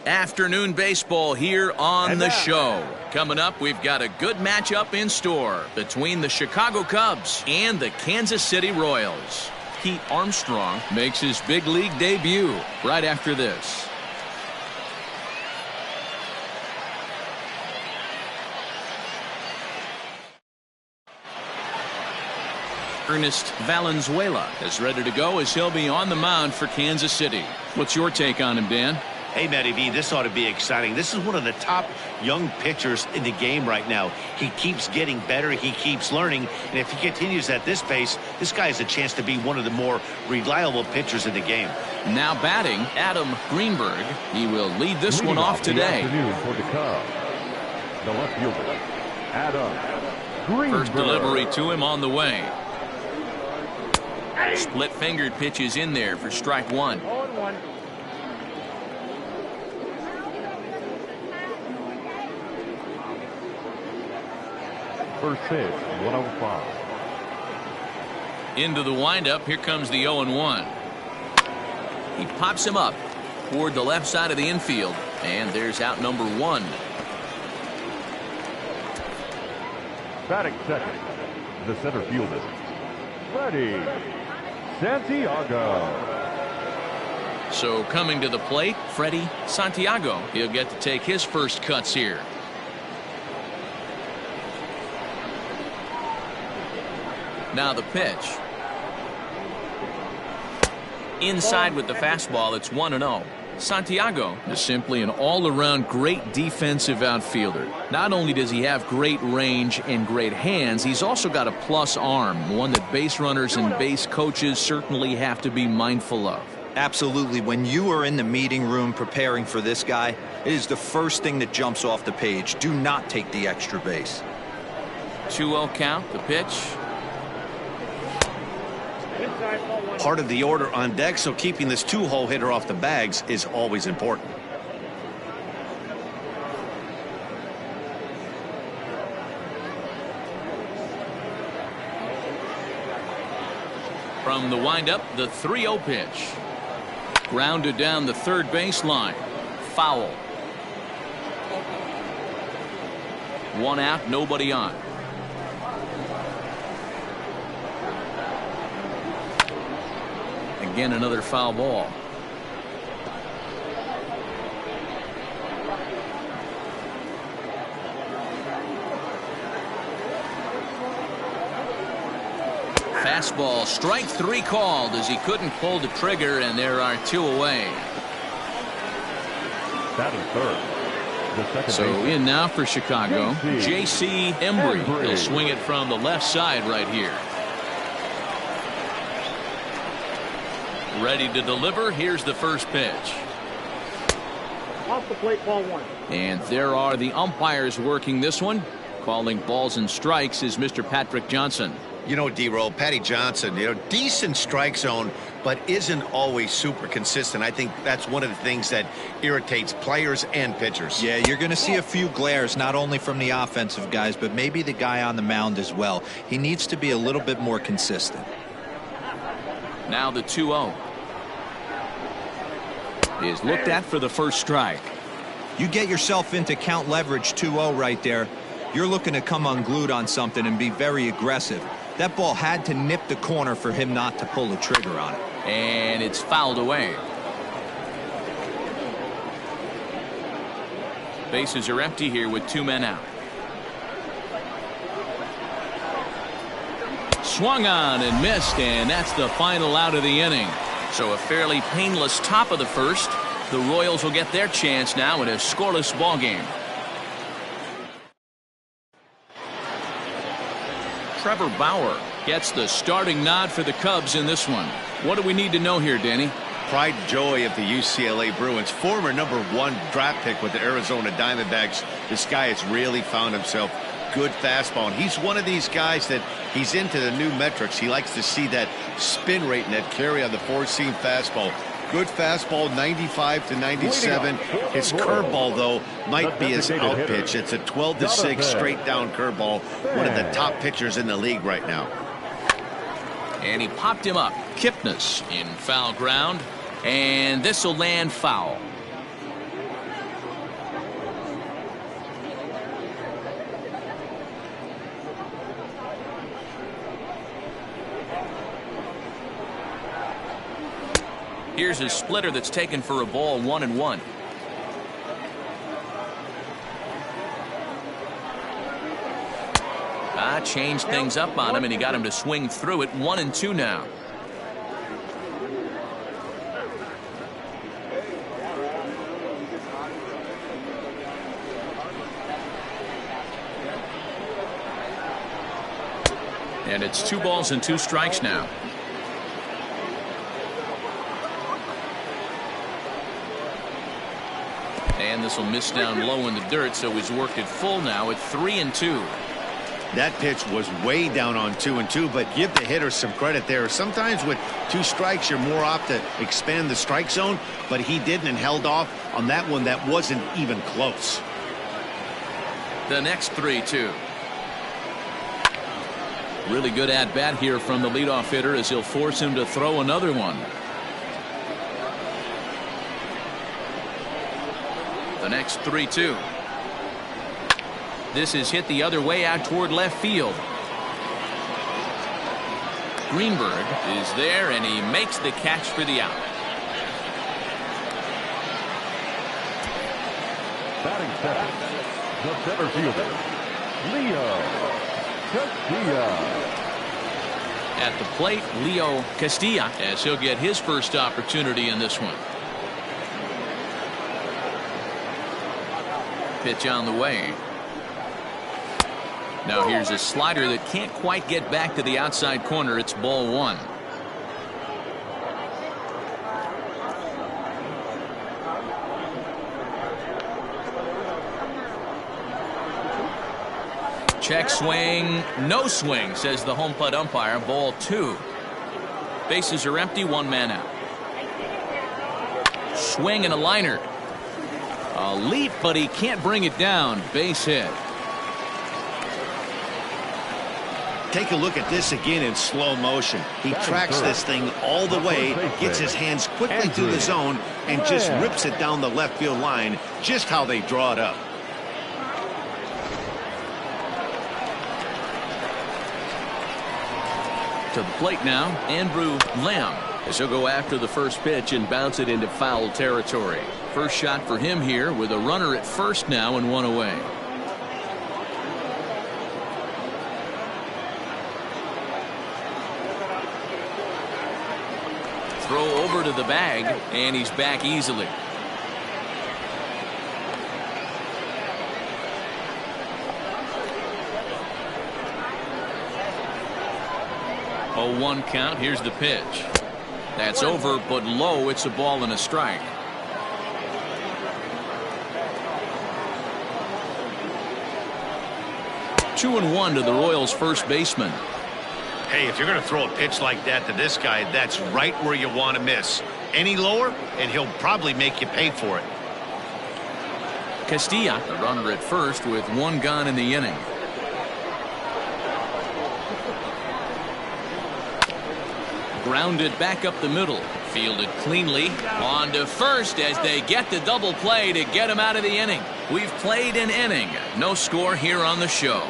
Afternoon baseball here on the show. Coming up, we've got a good matchup in store between the Chicago Cubs and the Kansas City Royals. Pete Armstrong makes his big league debut right after this. Ernest Valenzuela is ready to go as he'll be on the mound for Kansas City. What's your take on him, Dan? Hey, Matty V, this ought to be exciting. This is one of the top young pitchers in the game right now. He keeps getting better. He keeps learning. And if he continues at this pace, this guy has a chance to be one of the more reliable pitchers in the game. Now batting, Adam Greenberg. He will lead this one off today. For the Cubs, the left fielder, Adam Greenberg. First delivery to him on the way. Split-fingered pitches in there for strike one. First pitch, 105. Into the windup. Here comes the 0-1. He pops him up toward the left side of the infield, and there's out number one. Batting second, the center fielder, Freddie Santiago. So coming to the plate, Freddie Santiago. He'll get to take his first cuts here. Now the pitch. Inside with the fastball, it's 1-0. Santiago is simply an all-around great defensive outfielder. Not only does he have great range and great hands, he's also got a plus arm, one that base runners and base coaches certainly have to be mindful of. Absolutely. When you are in the meeting room preparing for this guy, it is the first thing that jumps off the page. Do not take the extra base. 2-0 count, the pitch. Part of the order on deck, so keeping this two-hole hitter off the bags is always important. From the windup, the 3-0 pitch. Grounded down the third baseline. Foul. One out, nobody on. Again, another foul ball. Fastball, strike three called as he couldn't pull the trigger, and there are two away. Batting third, the second So baseman, in now for Chicago, J.C. Embry. He'll swing it from the left side right here. Ready to deliver. Here's the first pitch. Off the plate, ball one. And there are the umpires working this one. Calling balls and strikes is Mr. Patrick Johnson. You know, D-Roll, Patty Johnson, decent strike zone, but isn't always super consistent. I think that's one of the things that irritates players and pitchers. Yeah, you're going to see a few glares, not only from the offensive guys, but maybe the guy on the mound as well. He needs to be a little bit more consistent. Now the 2-0 is looked at for the first strike. You get yourself into count leverage 2-0 right there. You're looking to come unglued on something and be very aggressive. That ball had to nip the corner for him not to pull the trigger on it. And it's fouled away. Bases are empty here with two men out. Swung on and missed, and that's the final out of the inning. So a fairly painless top of the first. The Royals will get their chance now in a scoreless ball game. Trevor Bauer gets the starting nod for the Cubs in this one. What do we need to know here, Danny? Pride and joy of the UCLA Bruins, former #1 draft pick with the Arizona Diamondbacks. This guy has really found himself good fastball, and he's one of these guys that he's into the new metrics. He likes to see that spin rate and that carry on the four-seam fastball. Good fastball, 95 to 97. His curveball, though, might be his out pitch. It's a 12-6 straight down curveball. One of the top pitchers in the league right now. And he popped him up. Kipnis in foul ground. And this will land foul. Here's his splitter that's taken for a ball, 1-1. Changed things up on him, and he got him to swing through it. 1-2 now. And it's 2 balls and 2 strikes now. And this will miss down low in the dirt, so he's worked it full now at 3-2. That pitch was way down on 2-2, but give the hitter some credit there. Sometimes with 2 strikes, you're more apt to expand the strike zone, but he didn't and held off on that one that wasn't even close. The next 3-2. Really good at bat here from the leadoff hitter as he'll force him to throw another one. The next 3-2. This is hit the other way out toward left field. Greenberg is there, and he makes the catch for the out. Batting second, the center fielder, Leo Castilla. At the plate, Leo Castilla, as he'll get his first opportunity in this one. Pitch on the way. Now here's a slider that can't quite get back to the outside corner. It's ball 1. Check swing, no swing, says the home plate umpire. Ball 2. Bases are empty, 1 man out. Swing and a liner. A leap, but he can't bring it down. Base hit. Take a look at this again in slow motion. He tracks this thing all the way, gets his hands quickly through the zone, and just rips it down the left field line, just how they draw it up. To the plate now, Andrew Lamb, as he'll go after the first pitch and bounce it into foul territory. First shot for him here with a runner at first now and 1 away. Throw over to the bag, and he's back easily. Oh, 1 count. Here's the pitch. That's over, but low. It's a ball and a strike. Two and 1 to the Royals' first baseman. Hey, if you're going to throw a pitch like that to this guy, that's right where you want to miss. Any lower, and he'll probably make you pay for it. Castilla, the runner at first with 1 gone in the inning. Grounded back up the middle. Fielded cleanly. On to first as they get the double play to get him out of the inning. We've played an inning. No score here on the show.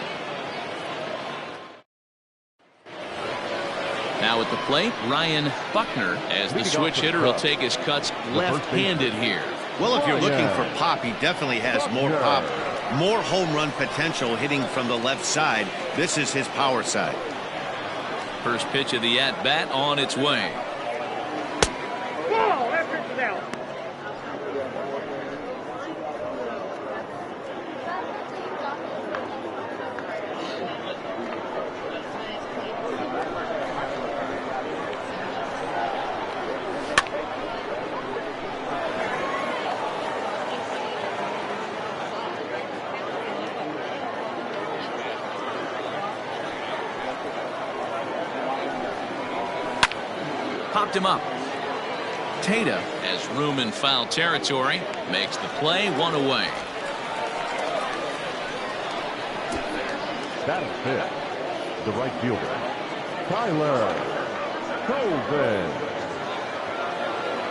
Now at the plate, Ryan Buckner, as the switch hitter will take his cuts left-handed here. Well, if you're looking for pop, he definitely has more pop. More home run potential hitting from the left side. This is his power side. First pitch of the at-bat on its way. Ball, that pitch is out. Popped him up. Tata has room in foul territory. Makes the play, 1 away. Batting fifth, the right fielder, Tyler Colvin.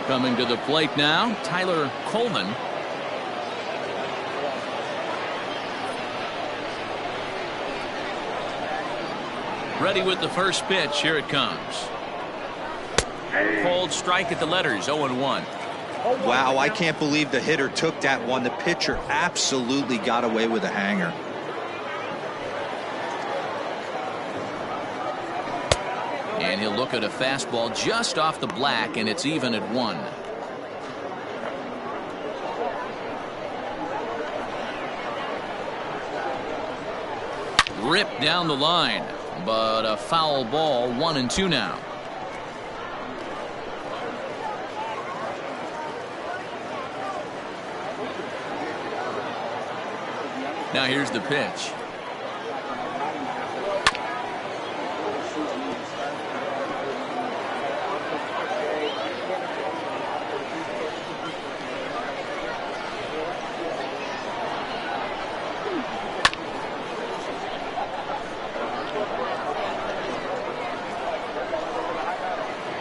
Coming to the plate now, Tyler Coleman. Ready with the first pitch. Here it comes. Cold strike at the letters. 0-1. Wow, I can't believe the hitter took that one. The pitcher absolutely got away with a hanger. And he'll look at a fastball just off the black, and it's even at 1. Ripped down the line, but a foul ball. 1-2 now. Now here's the pitch.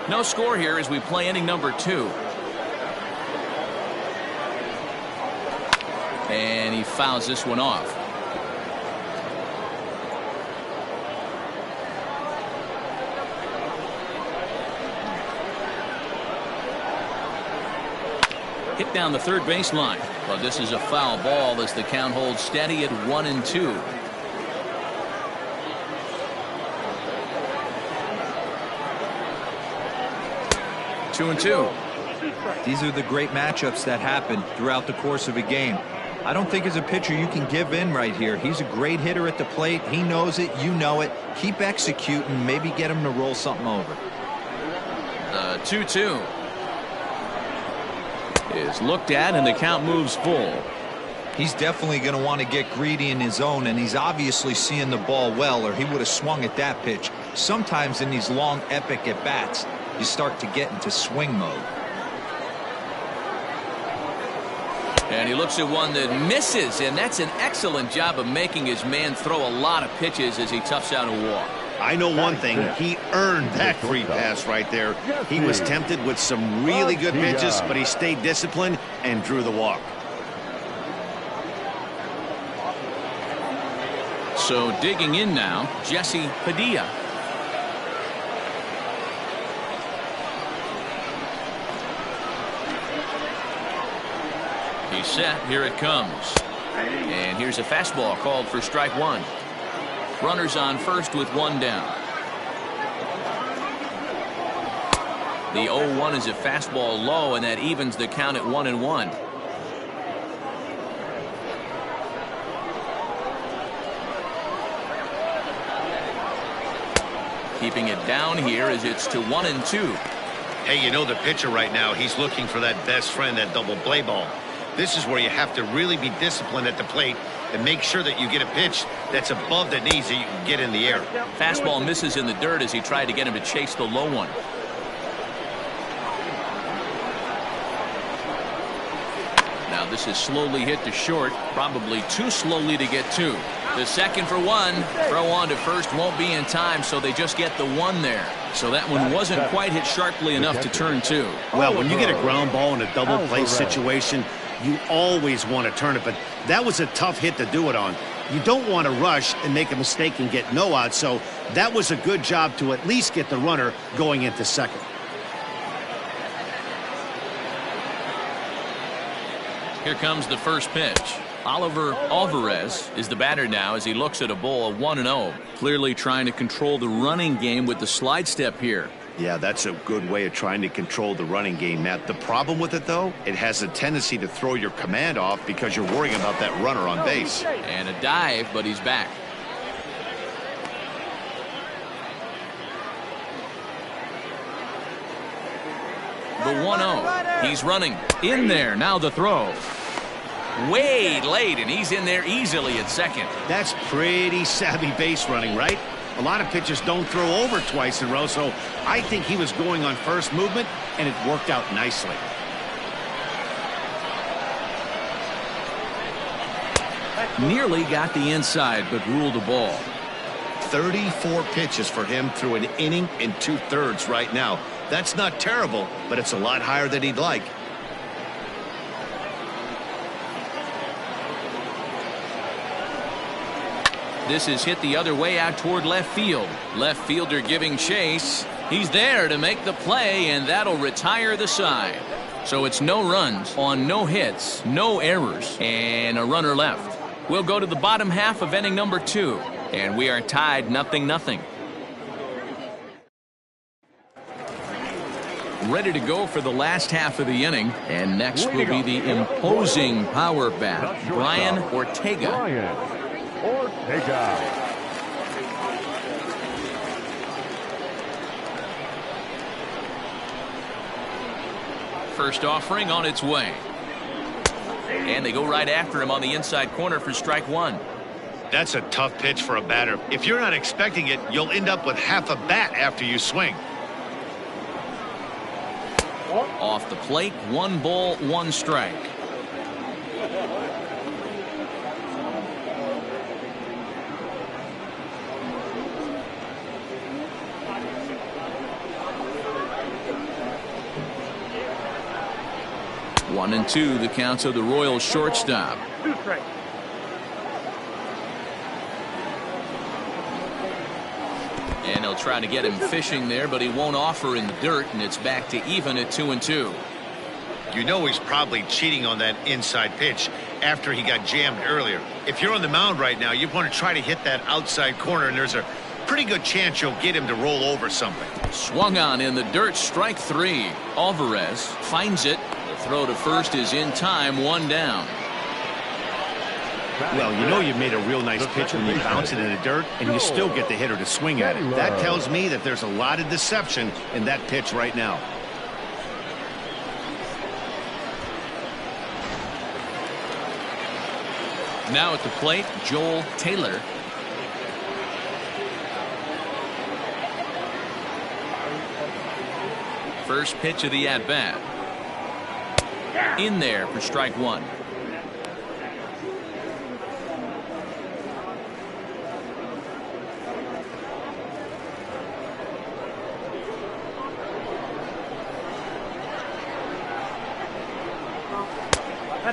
No score here as we play inning number 2. And he fouls this one off. Hit down the third baseline, but this is a foul ball as the count holds steady at 1-2. Two and two. These are the great matchups that happen throughout the course of a game. I don't think as a pitcher you can give in right here. He's a great hitter at the plate. He knows it. You know it. Keep executing. Maybe get him to roll something over. 2-2 is looked at, and the count moves full. He's definitely going to want to get greedy in his zone, and he's obviously seeing the ball well, or he would have swung at that pitch. Sometimes in these long, epic at-bats, you start to get into swing mode. And he looks at one that misses, and that's an excellent job of making his man throw a lot of pitches as he toughs out a walk. I know one thing. He earned that free pass right there. He was tempted with some really good pitches, but he stayed disciplined and drew the walk. So digging in now, Jesse Padilla. He's set. Here it comes. And here's a fastball called for strike 1. Runners on first with 1 down. The 0-1 is a fastball low, and that evens the count at 1-1. Keeping it down here as it's to 1-2. Hey, you know the pitcher right now, he's looking for that best friend, that double play ball. This is where you have to really be disciplined at the plate and make sure that you get a pitch that's above the knees that you can get in the air. Fastball misses in the dirt as he tried to get him to chase the low one. Now this is slowly hit to short, probably too slowly to get to. The second for 1. Throw on to first won't be in time, so they just get the 1 there. So that one wasn't quite hit sharply enough to turn 2. Well, when you get a ground ball in a double play situation, you always want to turn it, but that was a tough hit to do it on. You don't want to rush and make a mistake and get no out, so that was a good job to at least get the runner going into second. Here comes the first pitch. Oliver Alvarez is the batter now as he looks at a bowl of 1-0. Clearly trying to control the running game with the slide step here. Yeah, that's a good way of trying to control the running game, Matt. The problem with it, though, it has a tendency to throw your command off because you're worrying about that runner on base. And a dive, but he's back. The 1-0. He's running in there. Now the throw. Way late, and he's in there easily at second. That's pretty savvy base running, right? A lot of pitchers don't throw over twice in a row, so I think he was going on first movement, and it worked out nicely. Nearly got the inside, but ruled the ball. 34 pitches for him through an inning and 2/3 right now. That's not terrible, but it's a lot higher than he'd like. This is hit the other way out toward left field. Left fielder giving chase. He's there to make the play, and that'll retire the side. So it's no runs on no hits, no errors, and a runner left. We'll go to the bottom half of inning number 2, and we are tied 0-0. Ready to go for the last half of the inning, and next will be the imposing power bat, Brian Ortega. Brian Ortega. First offering on its way. And they go right after him on the inside corner for strike 1. That's a tough pitch for a batter. If you're not expecting it, you'll end up with half a bat after you swing. Off the plate, 1 ball, 1 strike. One and 2, the counts of the Royals shortstop. 2 strikes. And they'll try to get him fishing there, but he won't offer in the dirt, and it's back to even at 2-2. You know he's probably cheating on that inside pitch after he got jammed earlier. If you're on the mound right now, you want to try to hit that outside corner, and there's a pretty good chance you'll get him to roll over something. Swung on in the dirt, strike 3. Alvarez finds it. The throw to first is in time, 1 down. Well, you know you made a real nice pitch when you bounce it in the dirt and you still get the hitter to swing at it. That tells me that there's a lot of deception in that pitch right now. Now at the plate, Joel Taylor. First pitch of the at-bat. In there for strike 1.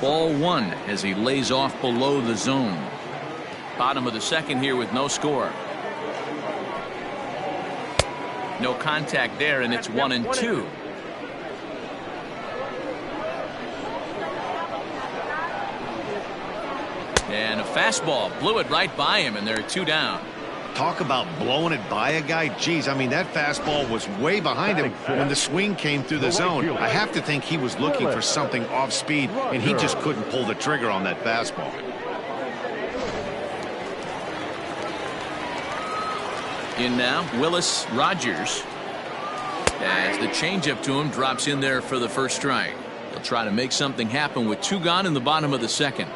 Ball 1 as he lays off below the zone. Bottom of the second here with no score. No contact there, and it's 1-2. And a fastball blew it right by him, and there are 2 down. Talk about blowing it by a guy. Geez, I mean, that fastball was way behind him when the swing came through the zone. I have to think he was looking for something off speed, and he just couldn't pull the trigger on that fastball. In now, Willis Rogers. As the changeup to him drops in there for the first strike. He'll try to make something happen with 2 gone in the bottom of the second.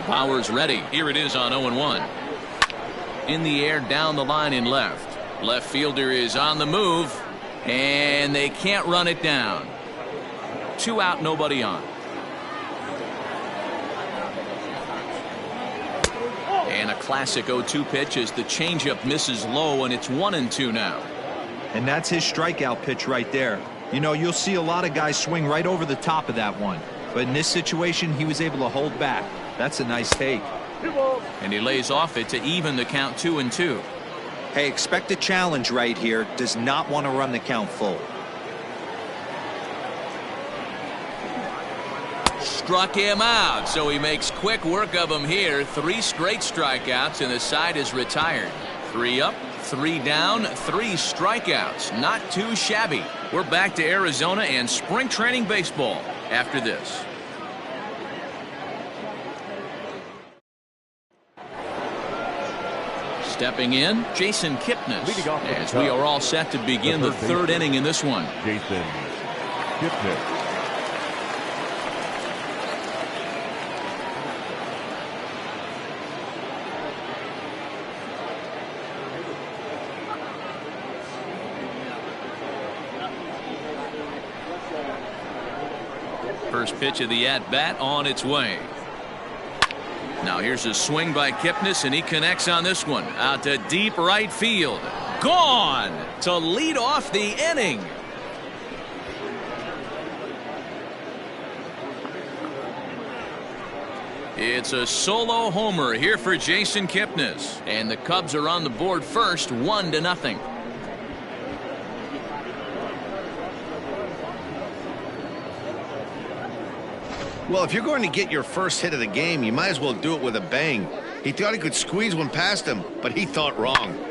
Powers ready. Here it is on 0-1. In the air, down the line in left. Left fielder is on the move, and they can't run it down. 2 out, nobody on. And a classic 0-2 pitch as the changeup misses low, and it's 1-2 now. And that's his strikeout pitch right there. You know, you'll see a lot of guys swing right over the top of that one. But in this situation, he was able to hold back. That's a nice take. And he lays off it to even the count 2-2. Hey, expect a challenge right here. Does not want to run the count full. Struck him out, so he makes quick work of him here. 3 straight strikeouts, and the side is retired. 3 up, 3 down, 3 strikeouts. Not too shabby. We're back to Arizona and spring training baseball after this. Stepping in, Jason Kipnis, as we are all set to begin the 3rd inning in this one. Jason Kipnis. First pitch of the at-bat on its way. Now here's a swing by Kipnis, and he connects on this one. Out to deep right field. Gone to lead off the inning. It's a solo homer here for Jason Kipnis, and the Cubs are on the board first, 1-0. Well, if you're going to get your first hit of the game, you might as well do it with a bang. He thought he could squeeze one past him, but he thought wrong.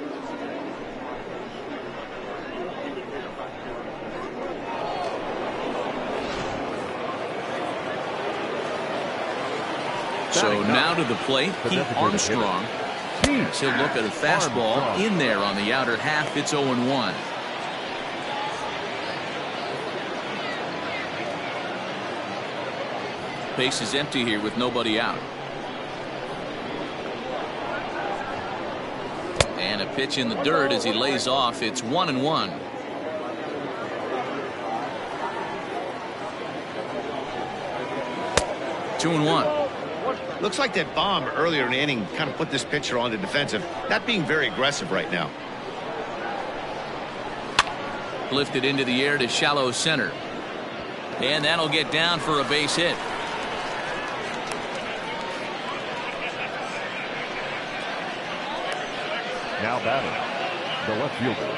So now to the plate, Pete Armstrong. He'll look at a fastball in there on the outer half. It's 0-1. Base is empty here with nobody out. And a pitch in the dirt as he lays off. It's 1-1. Two and one. Looks like that bomb earlier in the inning kind of put this pitcher on the defensive, not being very aggressive right now. Lifted into the air to shallow center. And that'll get down for a base hit. Now batting, the left fielder,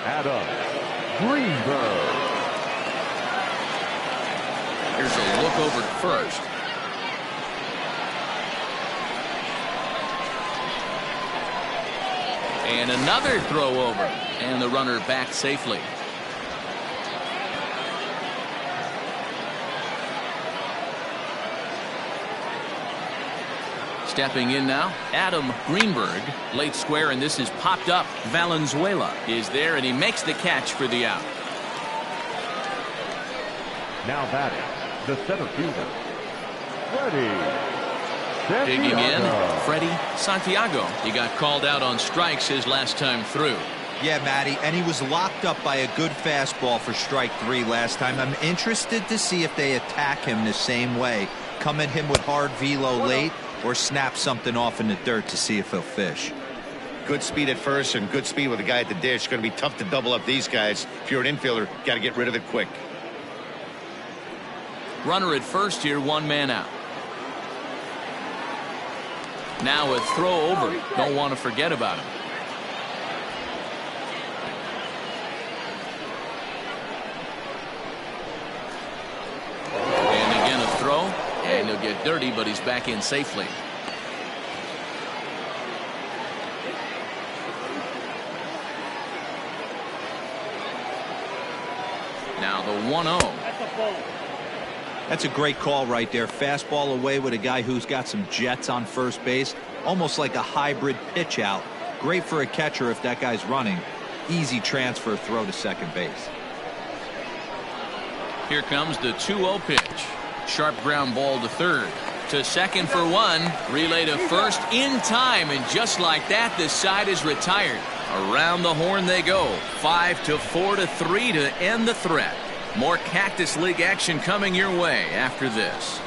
Adam Greenberg. Here's a look over to first. And another throw over. And the runner back safely. Stepping in now, Adam Greenberg. Late square, and this is popped up. Valenzuela is there, and he makes the catch for the out. Now batting, the center fielder, Freddie. Digging in, Freddie Santiago. He got called out on strikes his last time through. Yeah, Matty, and he was locked up by a good fastball for strike 3 last time. I'm interested to see if they attack him the same way. Come at him with hard velo late, or snap something off in the dirt to see if he'll fish. Good speed at first and good speed with the guy at the dish. It's going to be tough to double up these guys. If you're an infielder, got to get rid of it quick. Runner at first here, 1 man out. Now a throw over. Don't want to forget about him. And again a throw. And he'll get dirty, but he's back in safely. Now the 1-0. That's a great call right there. Fastball away with a guy who's got some jets on first base. Almost like a hybrid pitch out. Great for a catcher if that guy's running. Easy transfer throw to second base. Here comes the 2-0 pitch. Sharp ground ball to third. To second for 1. Relay to first in time. And just like that, the side is retired. Around the horn they go. 5-4-3 to end the threat. More Cactus League action coming your way after this.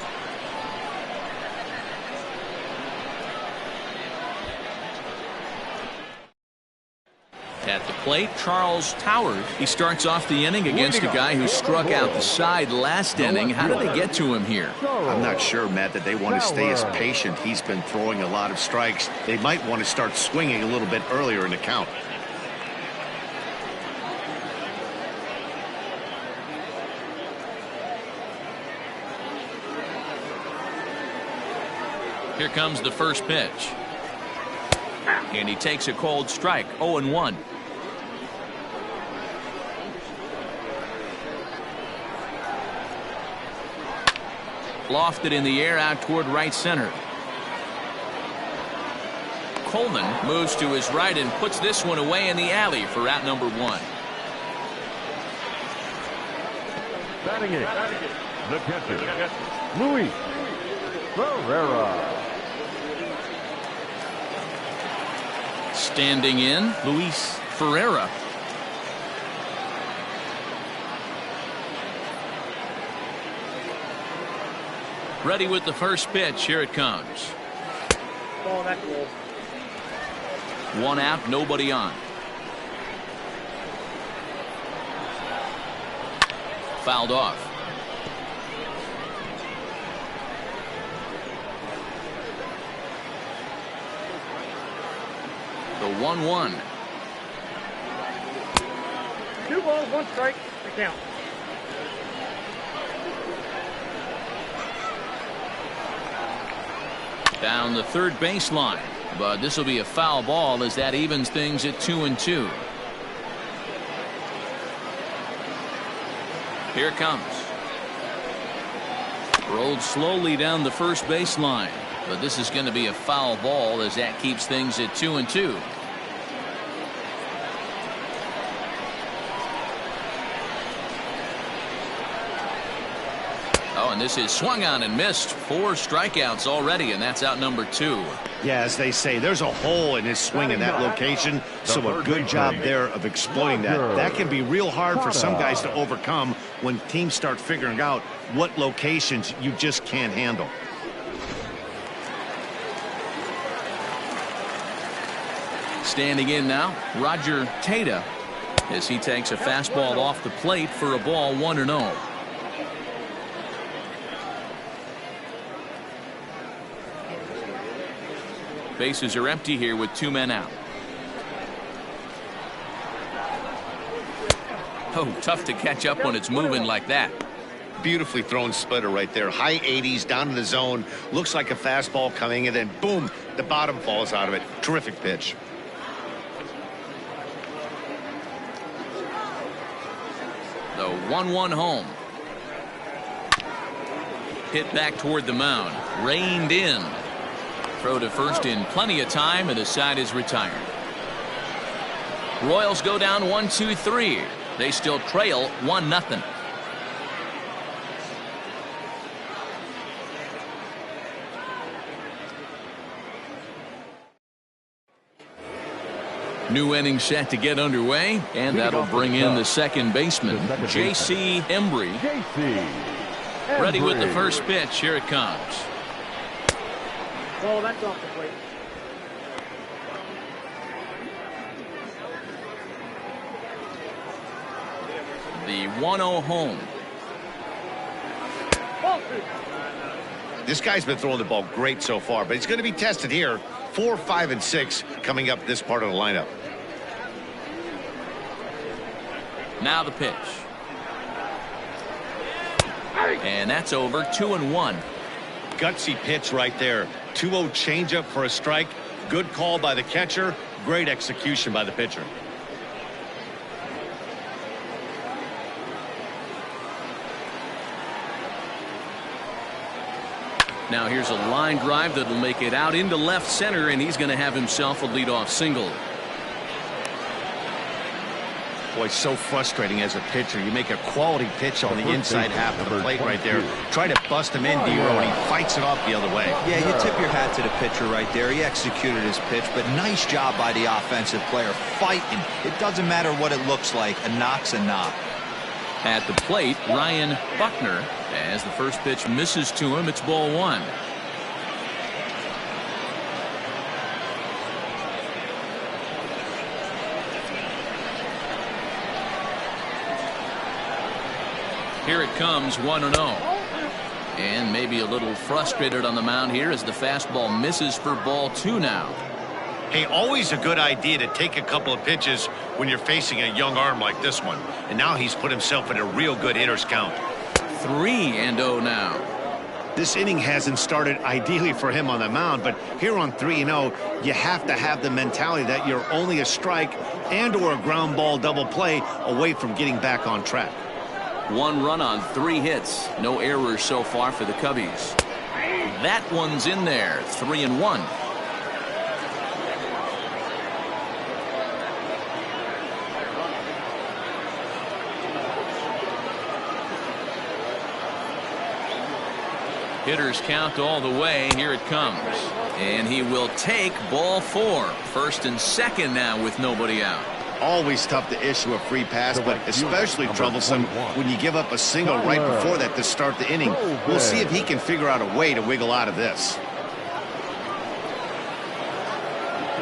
At the plate, Charles Towers. He starts off the inning against a guy who struck out the side last inning. How did they get to him here? I'm not sure, Matt, that they want to stay as patient. He's been throwing a lot of strikes. They might want to start swinging a little bit earlier in the count. Here comes the first pitch. And he takes a cold strike. 0-1. Lofted in the air out toward right center. Coleman moves to his right and puts this one away in the alley for out number 1. Batting it, the catcher, Luis Ferreira. Standing in, Luis Ferreira. Ready with the first pitch. Here it comes. Ball that close. 1 out, nobody on. Fouled off. The 1-1. 2 balls, 1 strike. The count. Down the third baseline, but this will be a foul ball as that evens things at 2-2. Here it comes. Rolled slowly down the first baseline, but this is going to be a foul ball as that keeps things at 2-2. Oh, and this is swung on and missed. 4 strikeouts already, and that's out number 2. Yeah, as they say, there's a hole in his swing in that location, so a good job there of exploiting that. That can be real hard for some guys to overcome when teams start figuring out what locations you just can't handle. Standing in now, Roger Tata, as he takes a fastball off the plate for a ball 1-0. Bases are empty here with 2 men out. Oh, tough to catch up when it's moving like that. Beautifully thrown splitter right there. High 80s down in the zone. Looks like a fastball coming, and then boom, the bottom falls out of it. Terrific pitch. The 1-1 home. Hit back toward the mound. Reined in. Throw to first in plenty of time, and the side is retired. Royals go down 1-2-3. They still trail 1-0. New inning set to get underway, and that'll bring in the second baseman, J.C. Embry. Ready with the first pitch. Here it comes. Ball, that's off the plate. The 1-0 home. Ball 2. This guy's been throwing the ball great so far, but he's going to be tested here. 4, 5, and 6 coming up this part of the lineup. Now the pitch. And that's over. 2-1. Gutsy pitch right there. 2-0 changeup for a strike. Good call by the catcher. Great execution by the pitcher. Now here's a line drive that will make it out into left center, and he's going to have himself a leadoff single. Boy, so frustrating as a pitcher. You make a quality pitch on the inside half of the plate right there. Try to bust him in, D-Row, and he fights it off the other way. Yeah, you tip your hat to the pitcher right there. He executed his pitch, but nice job by the offensive player fighting. It doesn't matter what it looks like. A knock's a knock. At the plate, Ryan Buckner. As the first pitch misses to him, it's ball 1. Here it comes, 1-0. And maybe a little frustrated on the mound here as the fastball misses for ball 2 now. Hey, always a good idea to take a couple of pitches when you're facing a young arm like this one. And now he's put himself in a real good hitter's count. 3-0 now. This inning hasn't started ideally for him on the mound, but here on 3-0, you have to have the mentality that you're only a strike and or a ground ball double play away from getting back on track. 1 run on 3 hits. No errors so far for the Cubbies. That one's in there. 3-1. Hitters count all the way. Here it comes. And he will take ball 4. First and second now with nobody out. Always tough to issue a free pass, but especially troublesome when you give up a single right before that to start the inning. We'll see if he can figure out a way to wiggle out of this.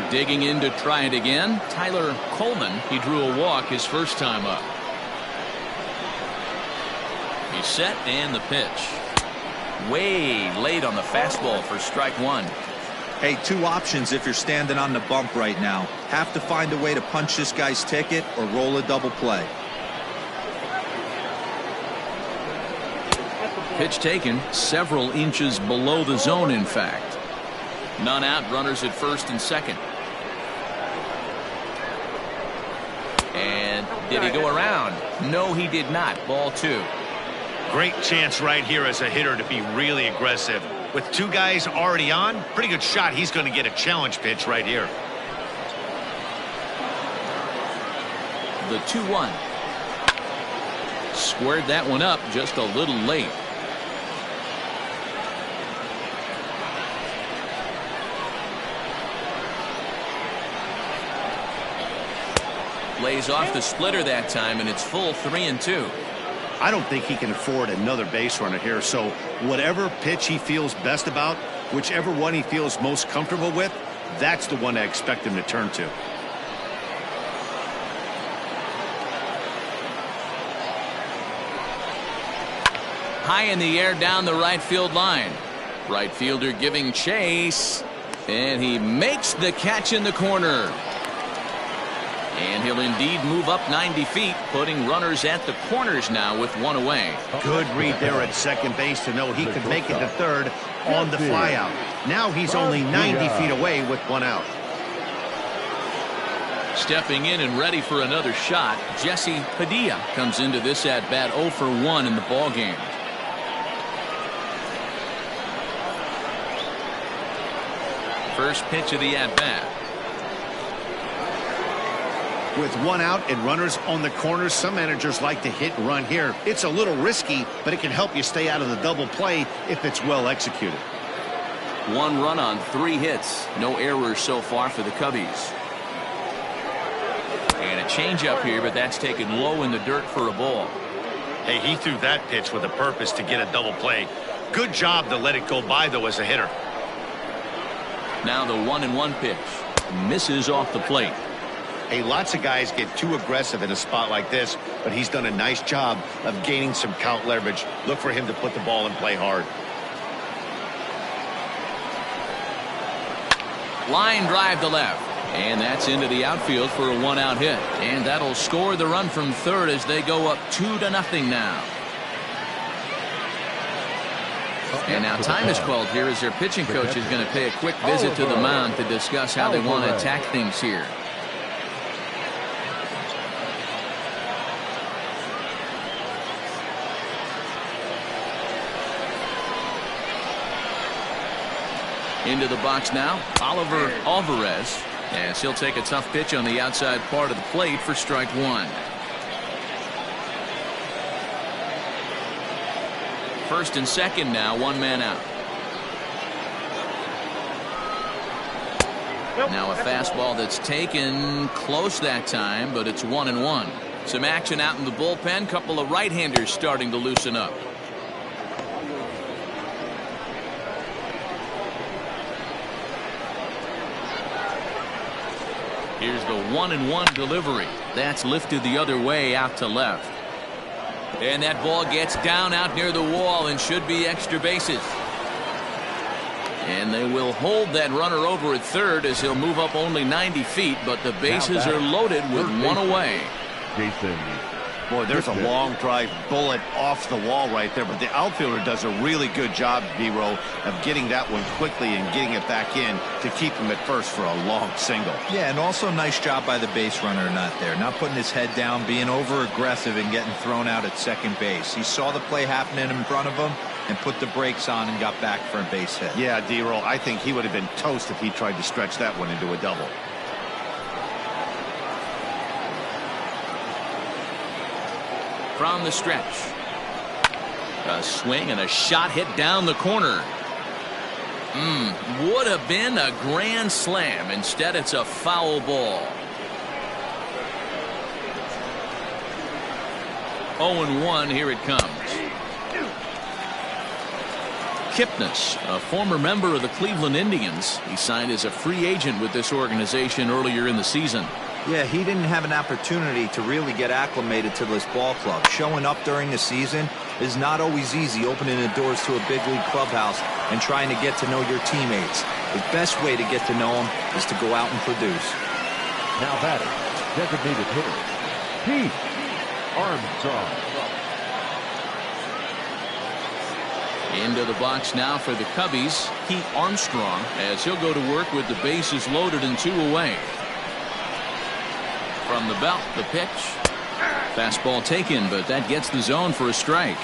Digging in to try it again, Tyler Coleman. He drew a walk his first time up. He's set, and the pitch. Way late on the fastball for strike 1. Hey, two options if you're standing on the bump right now. Have to find a way to punch this guy's ticket or roll a double play. Pitch taken several inches below the zone, in fact. None out, runners at first and second. And did he go around? No, he did not. Ball 2. Great chance right here as a hitter to be really aggressive. With two guys already on, pretty good shot. He's going to get a challenge pitch right here. The 2-1. Squared that one up just a little late. Lays off the splitter that time, and it's full 3-2. I don't think he can afford another base runner here, so whatever pitch he feels best about, whichever one he feels most comfortable with, that's the one I expect him to turn to. High in the air down the right field line. Right fielder giving chase, and he makes the catch in the corner. And he'll indeed move up 90 feet, putting runners at the corners now with one away. Good read there at second base to know he could make it to third on the flyout. Now he's only 90 feet away with one out. Stepping in and ready for another shot, Jesse Padilla comes into this at bat 0 for 1 in the ball game. First pitch of the at bat. With one out and runners on the corners, some managers like to hit and run here. It's a little risky, but it can help you stay out of the double play if it's well executed. 1 run on 3 hits. No errors so far for the Cubbies. And a changeup here, but that's taken low in the dirt for a ball. Hey, he threw that pitch with a purpose to get a double play. Good job to let it go by, though, as a hitter. Now the 1-1 pitch. Misses off the plate. Hey, lots of guys get too aggressive in a spot like this, but he's done a nice job of gaining some count leverage. Look for him to put the ball in play hard. Line drive to left. And that's into the outfield for a 1-out hit. And that'll score the run from third as they go up 2-0 now. And now time is called here as their pitching coach is going to pay a quick visit to the mound to discuss how they want to attack things here. Into the box now, Oliver Alvarez, as he'll take a tough pitch on the outside part of the plate for strike 1. First and second now, 1 man out. Now a fastball that's taken close that time, but it's 1-1. Some action out in the bullpen, couple of right-handers starting to loosen up. Here's the 1-1 delivery. That's lifted the other way out to left. And that ball gets down out near the wall and should be extra bases. And they will hold that runner over at third as he'll move up only 90 feet, but the bases are loaded with 1 away. Jason. Boy, there's a long drive bullet off the wall right there, but the outfielder does a really good job, B-Row, of getting that one quickly and getting it back in to keep him at first for a long single. Yeah, and also nice job by the base runner not there. Not putting his head down, being over-aggressive and getting thrown out at second base. He saw the play happening in front of him and put the brakes on and got back for a base hit. Yeah, D-Row, I think he would have been toast if he tried to stretch that one into a double. From the stretch, a swing and a shot hit down the corner. Would have been a grand slam. Instead, it's a foul ball. 0-1, here it comes. Kipnis, a former member of the Cleveland Indians. He signed as a free agent with this organization earlier in the season. Yeah, he didn't have an opportunity to really get acclimated to this ball club. Showing up during the season is not always easy, opening the doors to a big league clubhouse and trying to get to know your teammates. The best way to get to know him is to go out and produce. Now batting, designated hitter, Pete Armstrong. Into the box now for the Cubbies, Pete Armstrong, as he'll go to work with the bases loaded and 2 away. From the belt, the pitch. Fastball taken, but that gets the zone for a strike.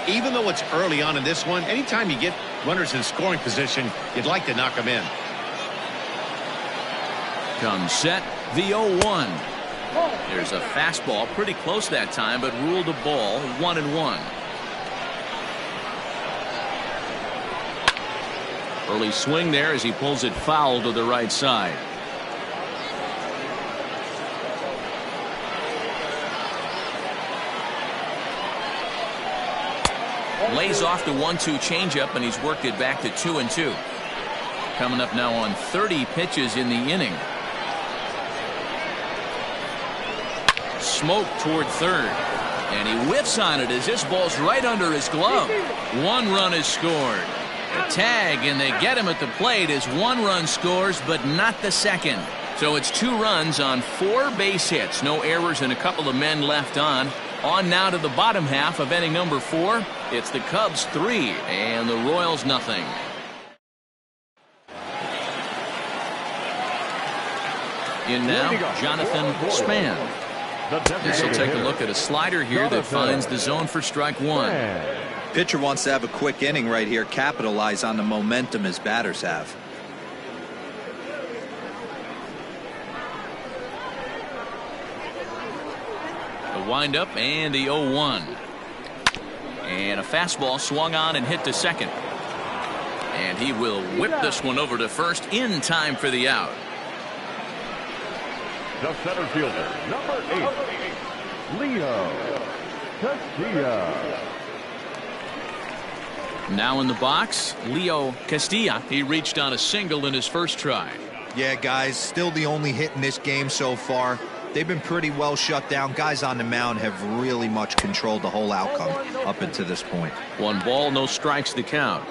Even though it's early on in this one, anytime you get runners in scoring position, you'd like to knock them in. Comes set, the 0-1. There's a fastball pretty close that time, but ruled a ball, 1-1. Early swing there as he pulls it foul to the right side. Lays off the 1-2 changeup, and he's worked it back to 2-2. Coming up now on 30 pitches in the inning. Smoke toward third, and he whiffs on it as this ball's right under his glove. 1 run is scored. A tag, and they get him at the plate as 1 run scores, but not the second. So it's 2 runs on 4 base hits. No errors and a couple of men left on. On now to the bottom half of inning number 4. It's the Cubs 3 and the Royals nothing. In now, Jonathan Span. This will take a look at a slider here that finds the zone for strike 1. Pitcher wants to have a quick inning right here, capitalize on the momentum his batters have. The windup and the 0-1. And a fastball swung on and hit to second. And he will whip this one over to first in time for the out. The center fielder, number 8, Leo Castilla. Now in the box, Leo Castilla. He reached on a single in his first try. Yeah, guys, still the only hit in this game so far. They've been pretty well shut down. Guys on the mound have really much controlled the whole outcome up until this point. 1 ball, no strikes to count.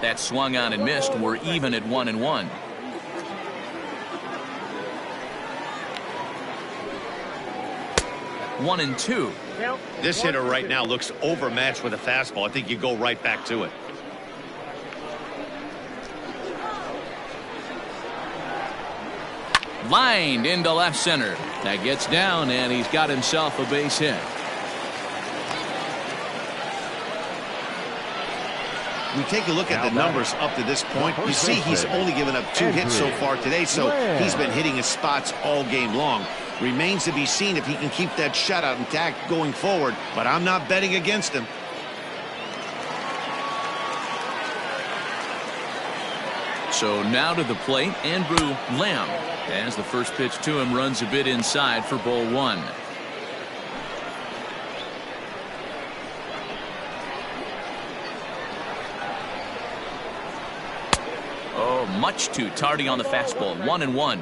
That swung on and missed. We're even at 1-1. One and 2. This hitter right now looks overmatched with a fastball. I think you go right back to it. Lined into left center. That gets down, and he's got himself a base hit. We take a look at the numbers up to this point. You see he's only given up 2 hits so far today, so he's been hitting his spots all game long. Remains to be seen if he can keep that shutout intact going forward, but I'm not betting against him. So now to the plate, Andrew Lamb, as the first pitch to him runs a bit inside for ball 1. Oh, much too tardy on the fastball. 1-1.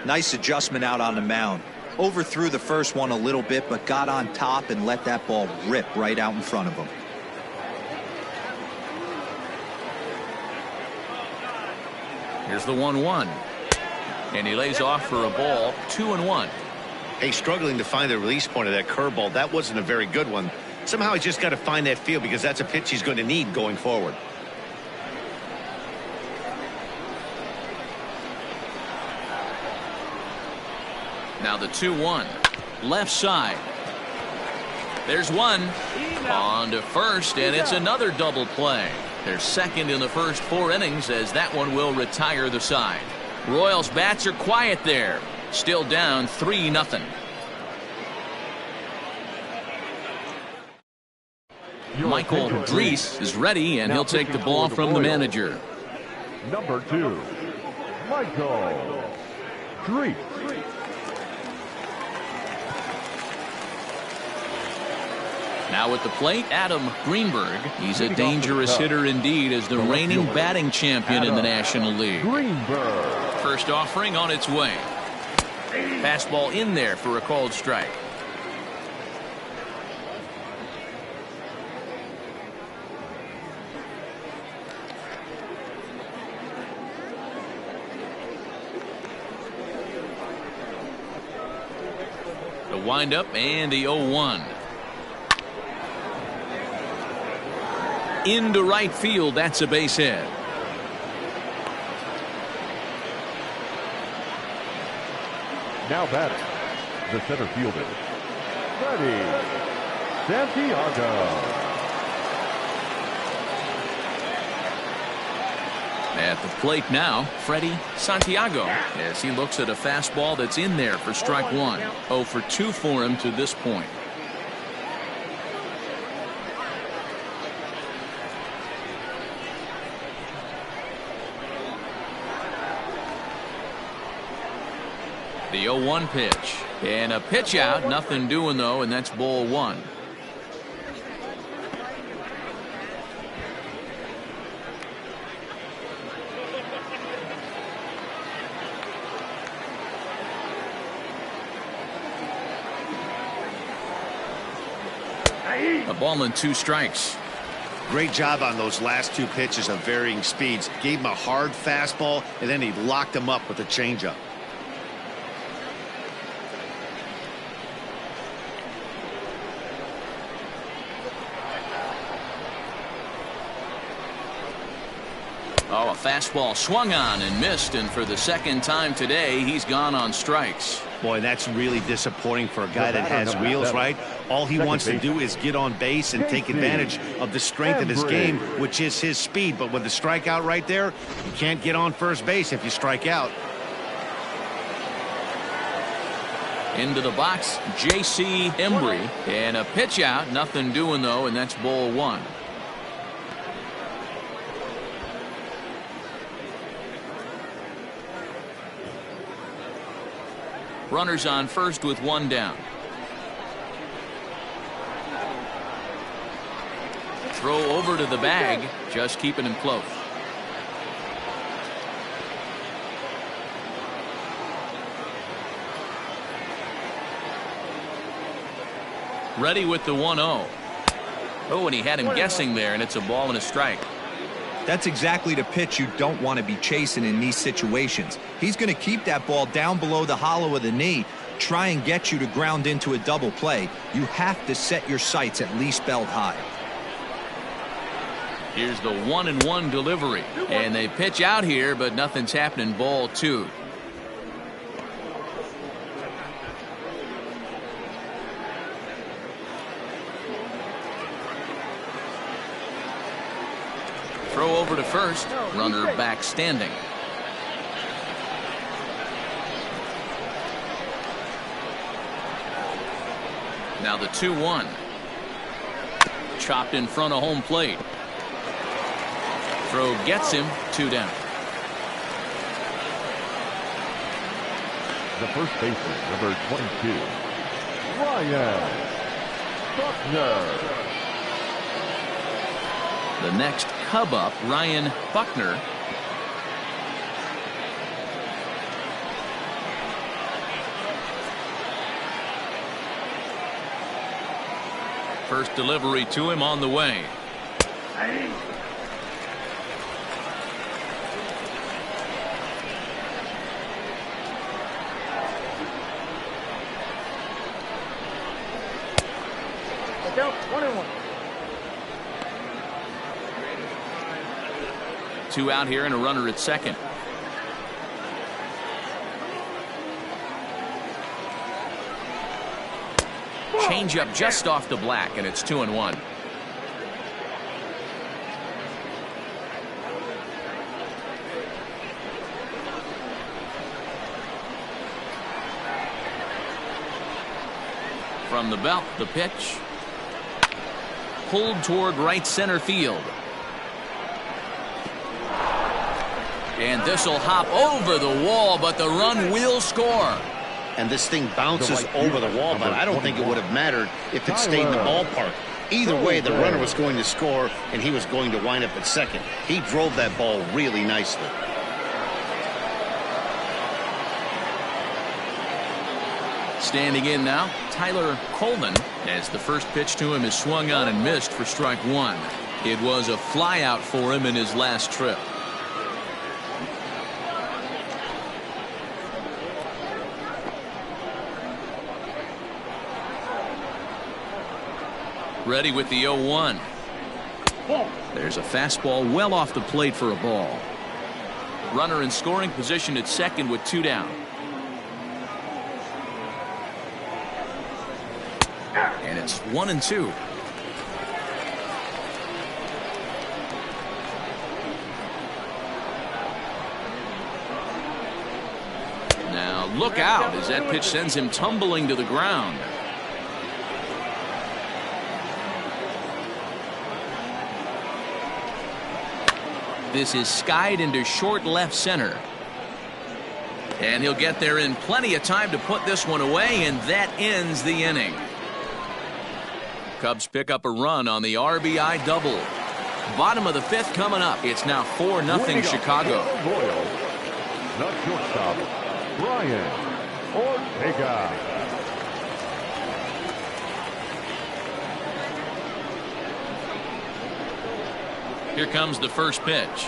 Nice adjustment out on the mound. Overthrew the first one a little bit, but got on top and let that ball rip right out in front of him. Here's the 1-1. And he lays off for a ball. 2-1. Hey, struggling to find the release point of that curveball. That wasn't a very good one. Somehow he's just got to find that feel, because that's a pitch he's going to need going forward. Now the 2-1. Left side. There's one. On to first, and it's another double play. They're second in the first 4 innings, as that one will retire the side. Royals bats are quiet there. Still down 3-0. Michael Dries is ready, and he'll take the ball from the manager. Number 2, Michael Dries. Now at the plate, Adam Greenberg. He's a dangerous hitter indeed, as the reigning batting champion in the National League. Greenberg. First offering on its way. Fastball in there for a called strike. The windup and the 0-1. Into right field. That's a base hit. Now batting, the center fielder, Freddie Santiago. At the plate now, Freddie Santiago, as he looks at a fastball that's in there for strike one. 0 for 2 for him to this point. The 0-1 pitch. And a pitch out. Nothing doing, though, and that's ball one. A ball and 2 strikes. Great job on those last 2 pitches of varying speeds. Gave him a hard fastball, and then he locked him up with a changeup. Oh, a fastball swung on and missed, and for the second time today, he's gone on strikes. Boy, that's really disappointing for a guy that has wheels, right? All he wants to do is get on base and take advantage of the strength of his game, which is his speed. But with the strikeout right there, you can't get on first base if you strike out. Into the box, J.C. Embry, and a pitch out. Nothing doing, though, and that's ball one. Runners on first with 1 down. Throw over to the bag, just keeping him close. Ready with the 1-0. Oh, and he had him guessing there, and it's a ball and a strike. That's exactly the pitch you don't want to be chasing in these situations. He's going to keep that ball down below the hollow of the knee, try and get you to ground into a double play. You have to set your sights at least belt high. Here's the 1-1 delivery, and they pitch out here, but nothing's happening. Ball 2. Throw over to first. Runner back standing. Now the 2-1. Chopped in front of home plate. Throw gets him. 2 down. The first baseman, number 22, Ryan Buckner. The next Cub up, Ryan Buckner. First delivery to him on the way. Down 1-1. 2 out here and a runner at second. Changeup just off the black, and it's 2-1. From the belt, the pitch. Pulled toward right center field. And this will hop over the wall, but the run will score. And this thing bounces over the wall, but I don't think it would have mattered if it stayed in the ballpark. Either way, the runner was going to score, and he was going to wind up at second. He drove that ball really nicely. Standing in now, Tyler Coleman, as the first pitch to him is swung on and missed for strike one. It was a flyout for him in his last trip. Ready with the 0-1. There's a fastball well off the plate for a ball. Runner in scoring position at second with 2 down. And it's 1-2. Now look out as that pitch sends him tumbling to the ground. This is skied into short left center. And he'll get there in plenty of time to put this one away, and that ends the inning. Cubs pick up a run on the RBI double. Bottom of the 5th coming up. It's now 4-0 Chicago. The shortstop, Brian Ortega. Here comes the first pitch.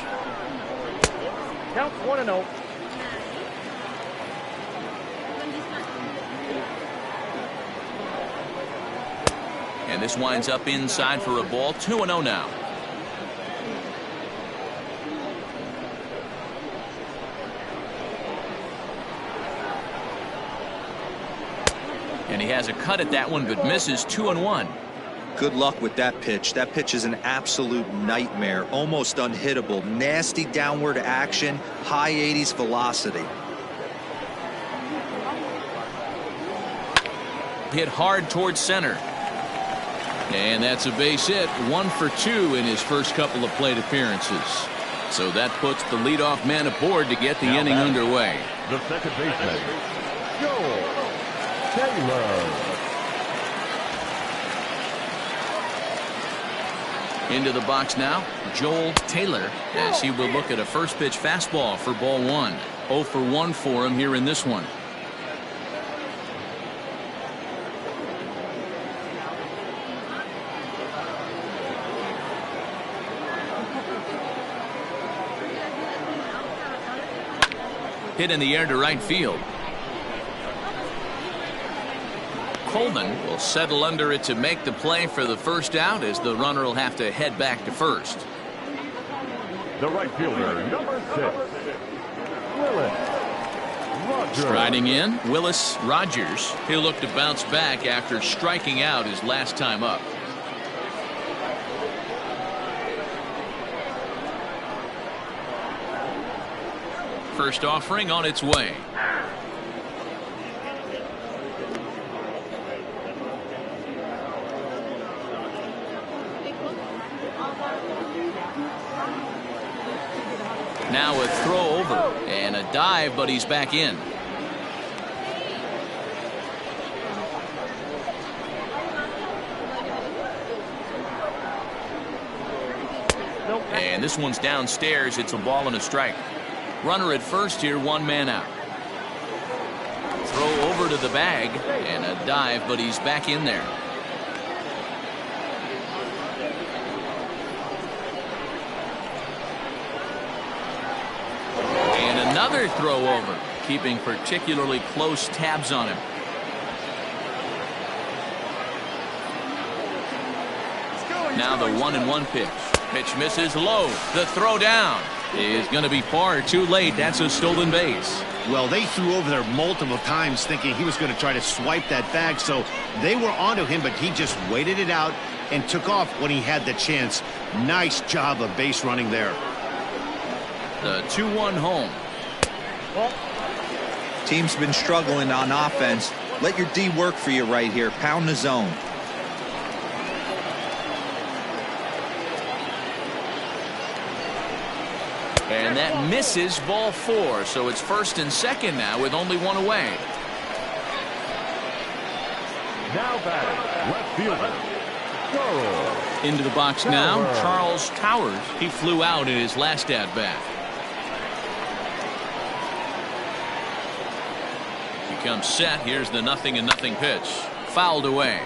Count 1-0. And this winds up inside for a ball. 2-0 now. And he has a cut at that one, but misses. 2-1. Good luck with that pitch. That pitch is an absolute nightmare. Almost unhittable. Nasty downward action. High 80s velocity. Hit hard towards center. And that's a base hit. 1 for 2 in his first couple of plate appearances. So that puts the leadoff man aboard to get the inning underway. The second baseman, Joel Taylor. Into the box now, Joel Taylor, as he will look at a first pitch fastball for ball 1. 0 for 1 for him here in this one. Hit in the air to right field. Coleman will settle under it to make the play for the first out, as the runner will have to head back to first. The right fielder, number 6, Willis Rogers. Striding in, Willis Rogers. He'll look to bounce back after striking out his last time up. First offering on its way. Now a throw over and a dive, but he's back in. And this one's downstairs. It's a ball and a strike. Runner at first here, 1 man out. Throw over to the bag and a dive, but he's back in there. And another throw over, keeping particularly close tabs on him. Now the 1-1 pitch. Pitch misses low. The throw down is going to be far too late. That's a stolen base. Well, they threw over there multiple times thinking he was going to try to swipe that bag, so they were onto him, but he just waited it out and took off when he had the chance. Nice job of base running there. The 2-1 home. Team's been struggling on offense. Let your D work for you right here. Pound the zone. And that misses, ball 4. So it's first and second now with only 1 away. Now batting, left fielder, Charles. Into the box now, Charles Towers. He flew out in his last at bat. comes set. Here's the 0-0 pitch. Fouled away.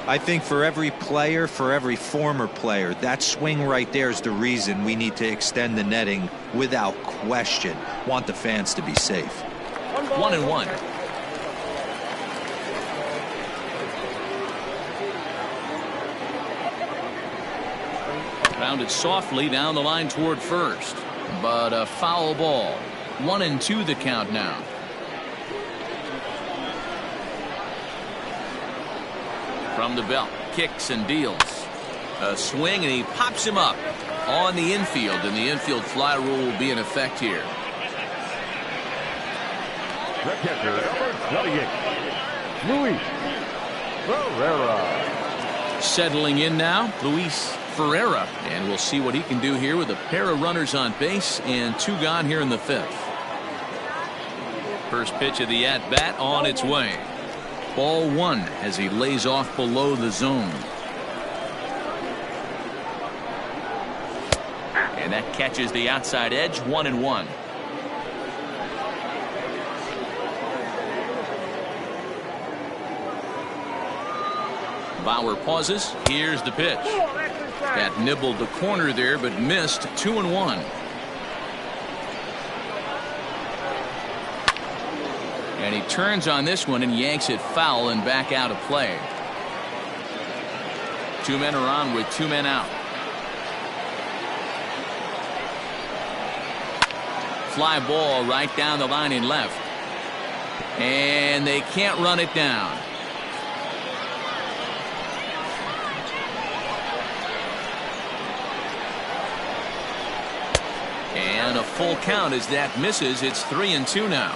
I think for every player, for every former player, that swing right there is the reason we need to extend the netting without question. Want the fans to be safe. 1-1. Grounded softly down the line toward first, but a foul ball. 1-2 the count now. From the belt, kicks and deals. A swing, and he pops him up on the infield, and the infield fly rule will be in effect here. The catcher, number 28, Luis Ferreira. Settling in now, Luis Ferreira, and we'll see what he can do here with a pair of runners on base and 2 gone here in the 5th. First pitch of the at-bat on its way. Ball 1 as he lays off below the zone. And that catches the outside edge. 1-1. Bauer pauses. Here's the pitch. That nibbled the corner there, but missed. 2-1. And he turns on this one and yanks it foul and back out of play. 2 men are on with 2 men out. Fly ball right down the line in left. And they can't run it down. And a full count as that misses. It's 3-2 now.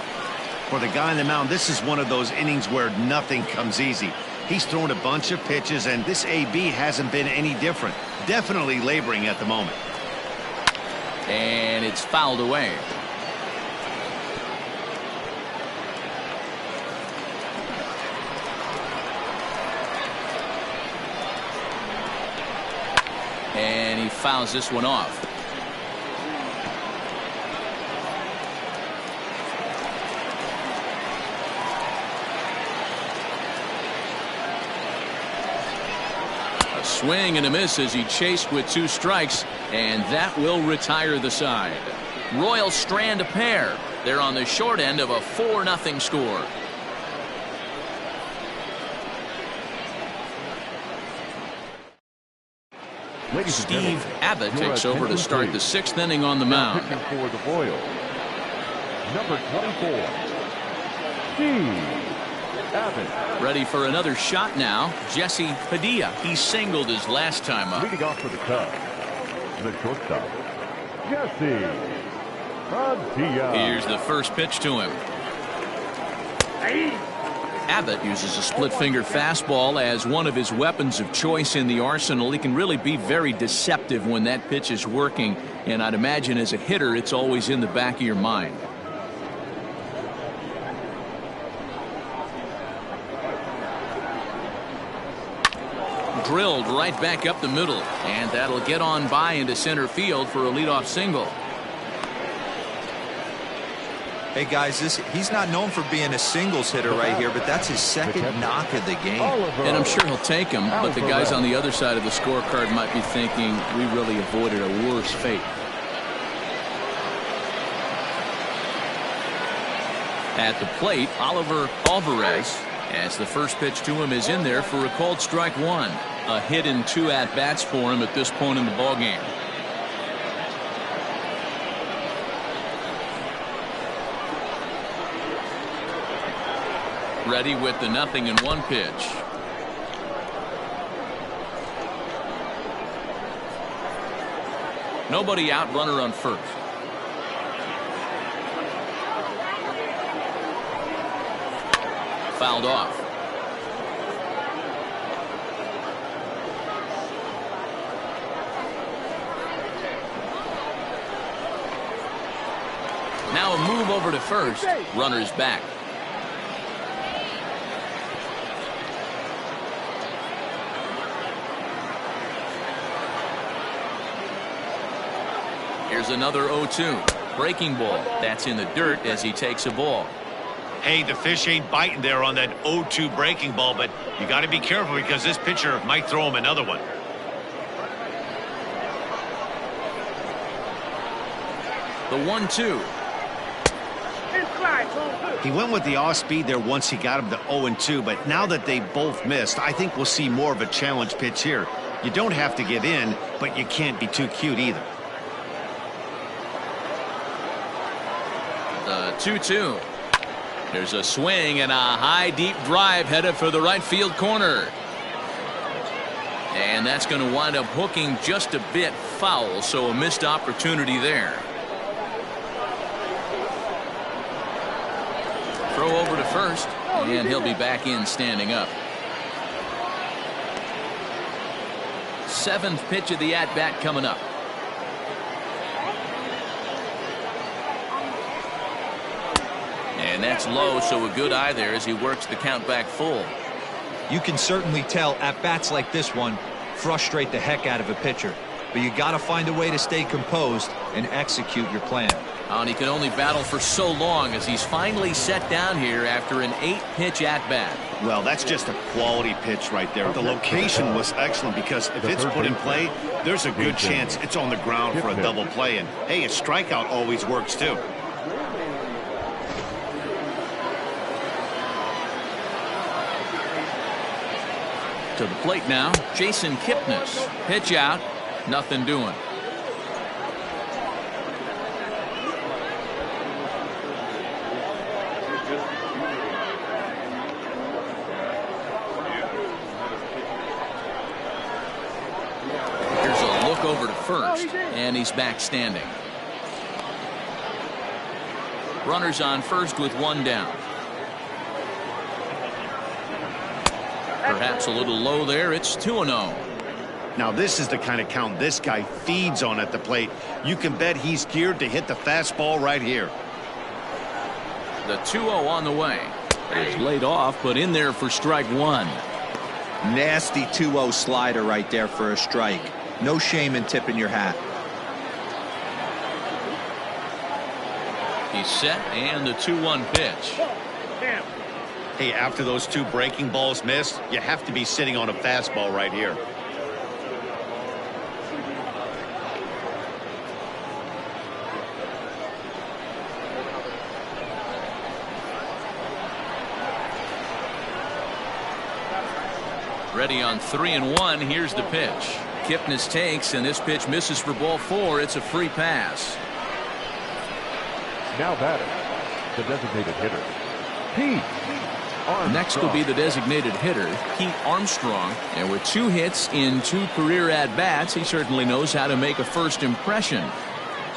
For the guy on the mound, this is one of those innings where nothing comes easy. He's thrown a bunch of pitches, and this AB hasn't been any different. Definitely laboring at the moment. And it's fouled away. And he fouls this one off. Swing and a miss as he chased with 2 strikes, and that will retire the side. Royals strand a pair. They're on the short end of a 4-0 score. Steve Abbott takes over to start the 6th inning on the mound. For the Royals, number 24, Steve Abbott. Ready for another shot now. Jesse Padilla. He singled his last time up. Leading off for the Cubs, the shortstop, Jesse Padilla. Here's the first pitch to him. Abbott uses a split-finger fastball as one of his weapons of choice in the arsenal. He can really be very deceptive when that pitch is working, and I'd imagine as a hitter it's always in the back of your mind. Drilled right back up the middle, and that'll get on by into center field for a leadoff single. Hey guys, he's not known for being a singles hitter right here, but that's his 2nd knock of the game. And I'm sure he'll take him, but the guys on the other side of the scorecard might be thinking we really avoided a worse fate. At the plate, Oliver Alvarez, as the first pitch to him is in there for a called strike 1. A hit in 2 at-bats for him at this point in the ballgame. Ready with the 0-1 pitch. Nobody out, runner on first. Fouled off. Now a move over to first. Runner's back. Here's another 0-2. Breaking ball. That's in the dirt as he takes a ball. Hey, the fish ain't biting there on that 0-2 breaking ball, but you got to be careful because this pitcher might throw him another one. The 1-2. He went with the off speed there once he got him to 0-2, but now that they both missed, I think we'll see more of a challenge pitch here. You don't have to give in, but you can't be too cute either. The 2-2. There's a swing and a high deep drive headed for the right field corner. And that's going to wind up hooking just a bit foul, so a missed opportunity there. Throw over to first, and he'll be back in standing up. Seventh pitch of the at-bat coming up. And that's low, so a good eye there as he works the count back full. You can certainly tell at-bats like this one frustrate the heck out of a pitcher. But you got to find a way to stay composed and execute your plan. And he can only battle for so long as he's finally set down here after an 8-pitch at-bat. Well, that's just a quality pitch right there. The location was excellent because if it's put in play, there's a good chance it's on the ground for a double play. And, hey, a strikeout always works, too. To the plate now, Jason Kipnis. Pitch out, nothing doing. Here's a look over to first, and he's back standing. Runners on first with one down. Perhaps a little low there. It's 2-0. Now this is the kind of count this guy feeds on at the plate. You can bet he's geared to hit the fastball right here. The 2-0 on the way. It's laid off, but in there for strike one. Nasty 2-0 slider right there for a strike. No shame in tipping your hat. He's set, and the 2-1 pitch. Hey, after those two breaking balls missed, you have to be sitting on a fastball right here. Ready on 3-1. Here's the pitch. Kipnis takes, and this pitch misses for ball 4. It's a free pass. Now batting, the designated hitter, Pete Armstrong. Next will be the designated hitter, Pete Armstrong. And with 2 hits in 2 career at-bats, he certainly knows how to make a first impression.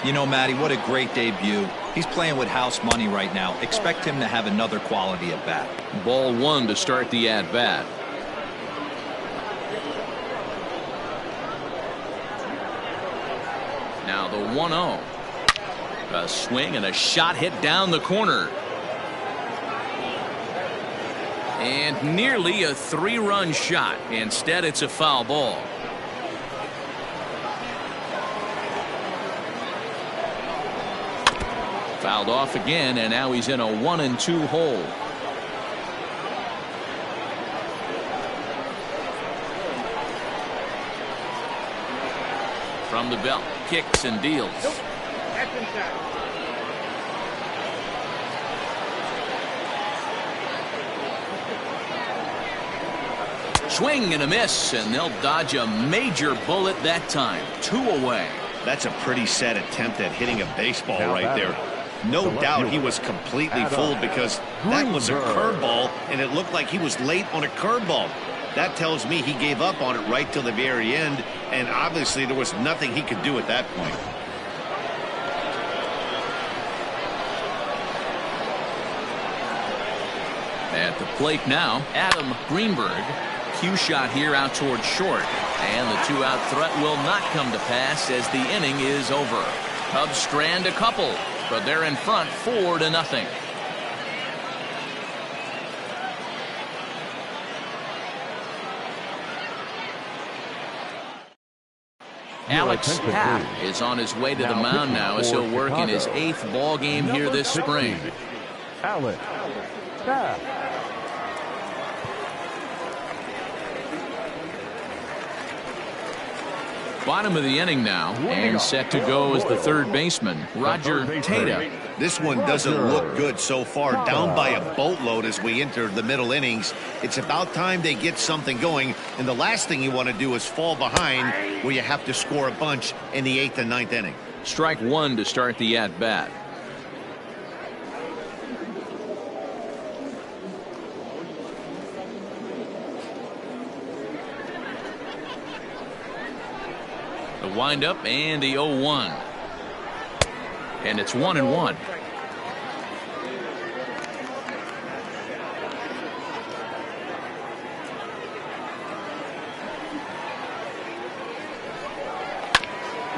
You know, Matty, what a great debut. He's playing with house money right now. Expect him to have another quality at-bat. Ball 1 to start the at-bat. Now the 1-0. A swing and a shot hit down the corner. And nearly a 3-run shot. Instead, it's a foul ball. Fouled off again, and now he's in a 1-2 hole. From the belt, kicks and deals. Swing and a miss, and they'll dodge a major bullet that time. 2 away. That's a pretty sad attempt at hitting a baseball right there. No doubt he was completely fooled because that was a curveball, and it looked like he was late on a curveball. That tells me he gave up on it right till the very end, and obviously there was nothing he could do at that point. At the plate now, Adam Greenberg. Cue shot here out towards short, and the 2-out threat will not come to pass as the inning is over. Cubs strand a couple, but they're in front 4-0. Alex Happ is on his way to the mound now as he'll work in his 8th ball game here this spring. Alex Bat. Bottom of the inning now, and set to go is the third baseman, Roger Tata. This one doesn't look good so far. Down by a boatload as we enter the middle innings. It's about time they get something going, and the last thing you want to do is fall behind where you have to score a bunch in the 8th and 9th inning. Strike one to start the at-bat. The windup and the 0-1. And it's 1-1.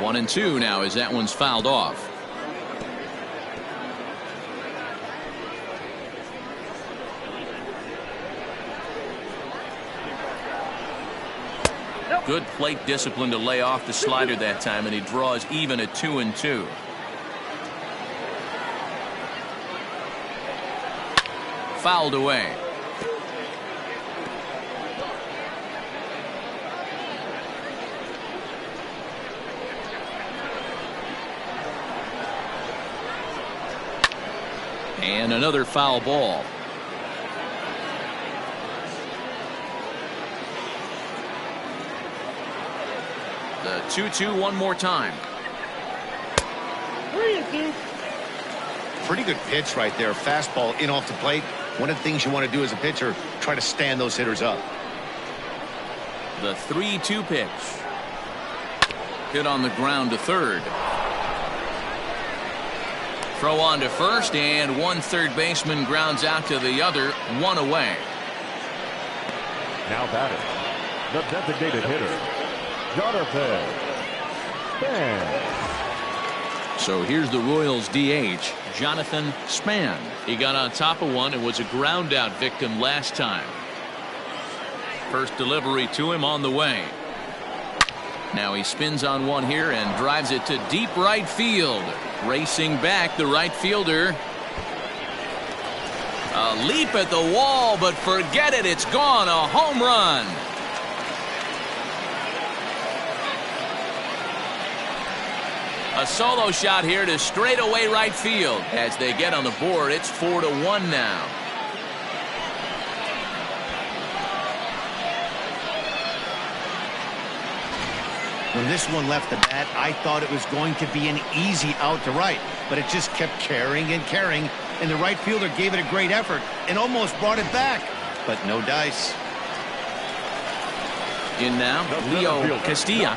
One and two now as that one's fouled off. Good plate discipline to lay off the slider that time, and he draws even at 2-2. Fouled away. And another foul ball. The 2-2 one more time. 3-2. Pretty good pitch right there. Fastball in off the plate. One of the things you want to do as a pitcher, try to stand those hitters up. The 3-2 pitch. Hit on the ground to third. Throw on to first, and one third baseman grounds out to the other, one away. Now batting, the designated hitter, Jonathan Span. So here's the Royals DH, Jonathan Span. He got on top of one and was a ground out victim last time. First delivery to him on the way. Now he spins on one here and drives it to deep right field. Racing back, the right fielder. A leap at the wall, but forget it, it's gone. A home run. A solo shot here to straightaway right field. As they get on the board, it's 4-1 now. When this one left the bat, I thought it was going to be an easy out to right, but it just kept carrying and carrying, and the right fielder gave it a great effort and almost brought it back, but no dice. In now, Leo Castilla.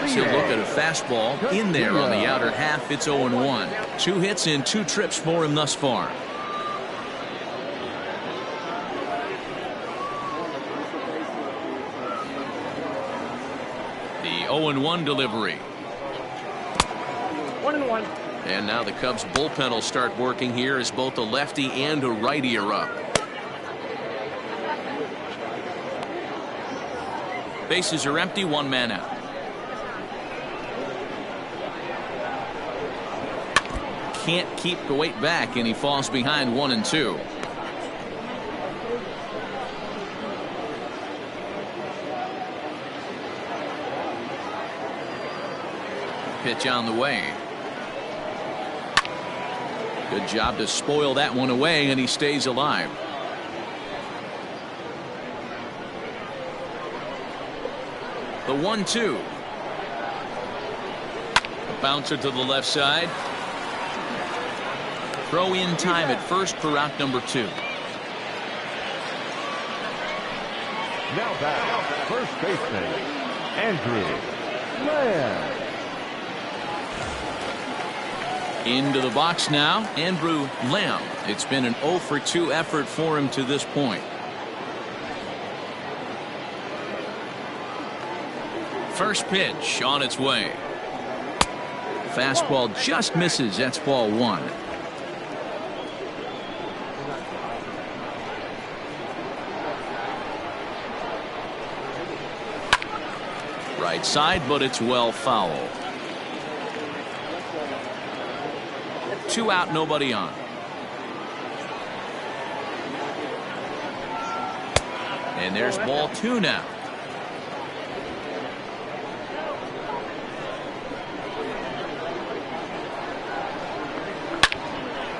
He'll look at a fastball in there on the outer half. It's 0-1. 2 hits and 2 trips for him thus far. The 0-1 delivery. 1-1. And now the Cubs bullpen will start working here as both a lefty and a righty are up. Bases are empty, 1 man out. Can't keep the weight back, and he falls behind 1-2. Pitch on the way. Good job to spoil that one away, and he stays alive. The 1-2. A bouncer to the left side. Throw in time at first for out number 2. Now back, first baseman, Andrew Lamb. Into the box now, Andrew Lamb. It's been an 0-for-2 effort for him to this point. First pitch on its way. Fastball just misses. That's ball 1. Right side, but it's well foul. 2 out, nobody on. And there's ball 2 now.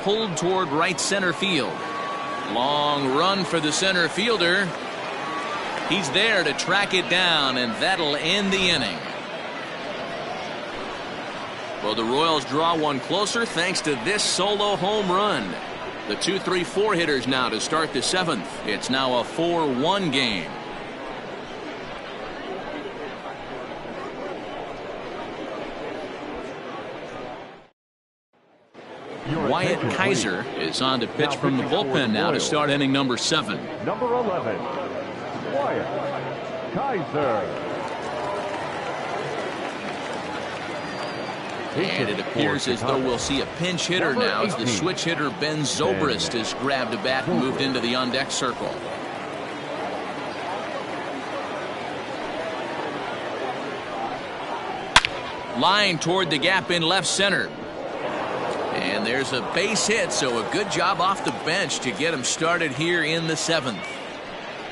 Pulled toward right center field. Long run for the center fielder. He's there to track it down, and that'll end the inning. Well, the Royals draw one closer thanks to this solo home run. The 2-3-4 hitters now to start the 7th. It's now a 4-1 game. Wyatt Kaiser is on to pitch from the bullpen now to start inning number 7. Number 11, Wyatt Kaiser. And it appears as though we'll see a pinch hitter now as the switch hitter Ben Zobrist has grabbed a bat and moved into the on-deck circle. Line toward the gap in left center. And there's a base hit, so a good job off the bench to get him started here in the 7th.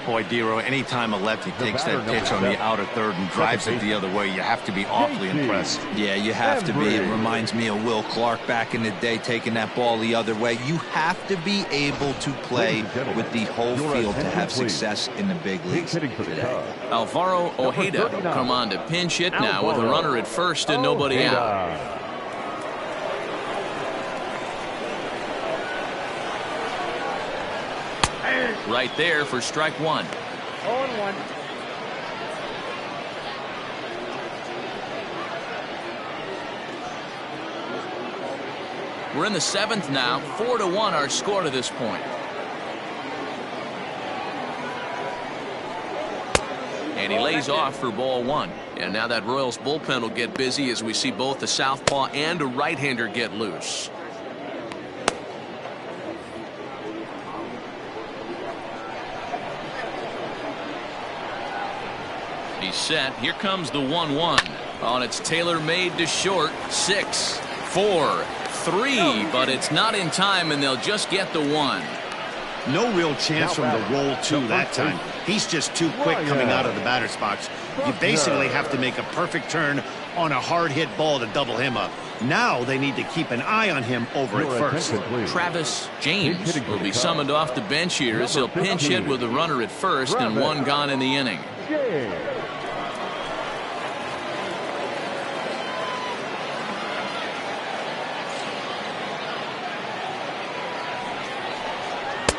Boy, Dero, anytime a lefty takes that pitch on the outer third and drives it the other way, you have to be awfully impressed. Yeah, you have to be. It reminds me of Will Clark back in the day taking that ball the other way. You have to be able to play with the whole field to have success in the big leagues today. Alvaro Ojeda will come on to pinch hit now with a runner at first and nobody out. Right there for strike 1. 0-1. We're in the 7th now. 4-1 our score to this point. And he lays off for ball 1. And now that Royals bullpen will get busy as we see both the southpaw and a right-hander get loose. He's set. Here comes the 1-1. Oh, and it's tailor-made to short. 6, 4, 3, but it's not in time, and they'll just get the 1. No real chance from the roll 2 that time. He's just too quick coming out of the batter's box. You basically have to make a perfect turn on a hard-hit ball to double him up. Now they need to keep an eye on him over at first. Travis James will be summoned off the bench here as he'll pinch hit with a runner at first and 1 gone in the inning.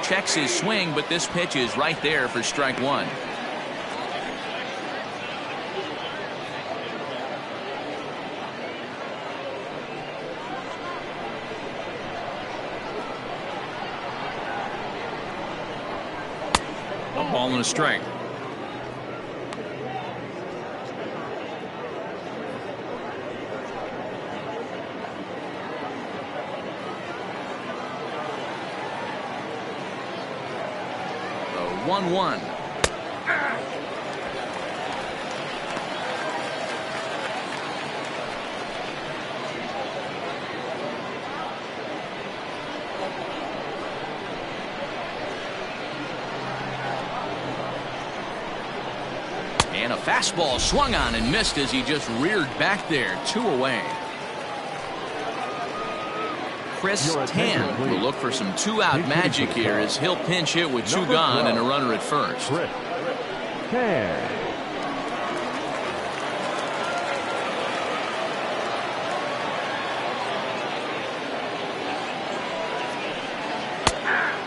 Checks his swing, but this pitch is right there for strike 1. A ball and a strike. The 1-1. And a fastball swung on and missed as he just reared back there. 2 away. Chris Tan will look for some 2-out magic here as he'll pinch hit with 2 gone and a runner at first. Chris Tan.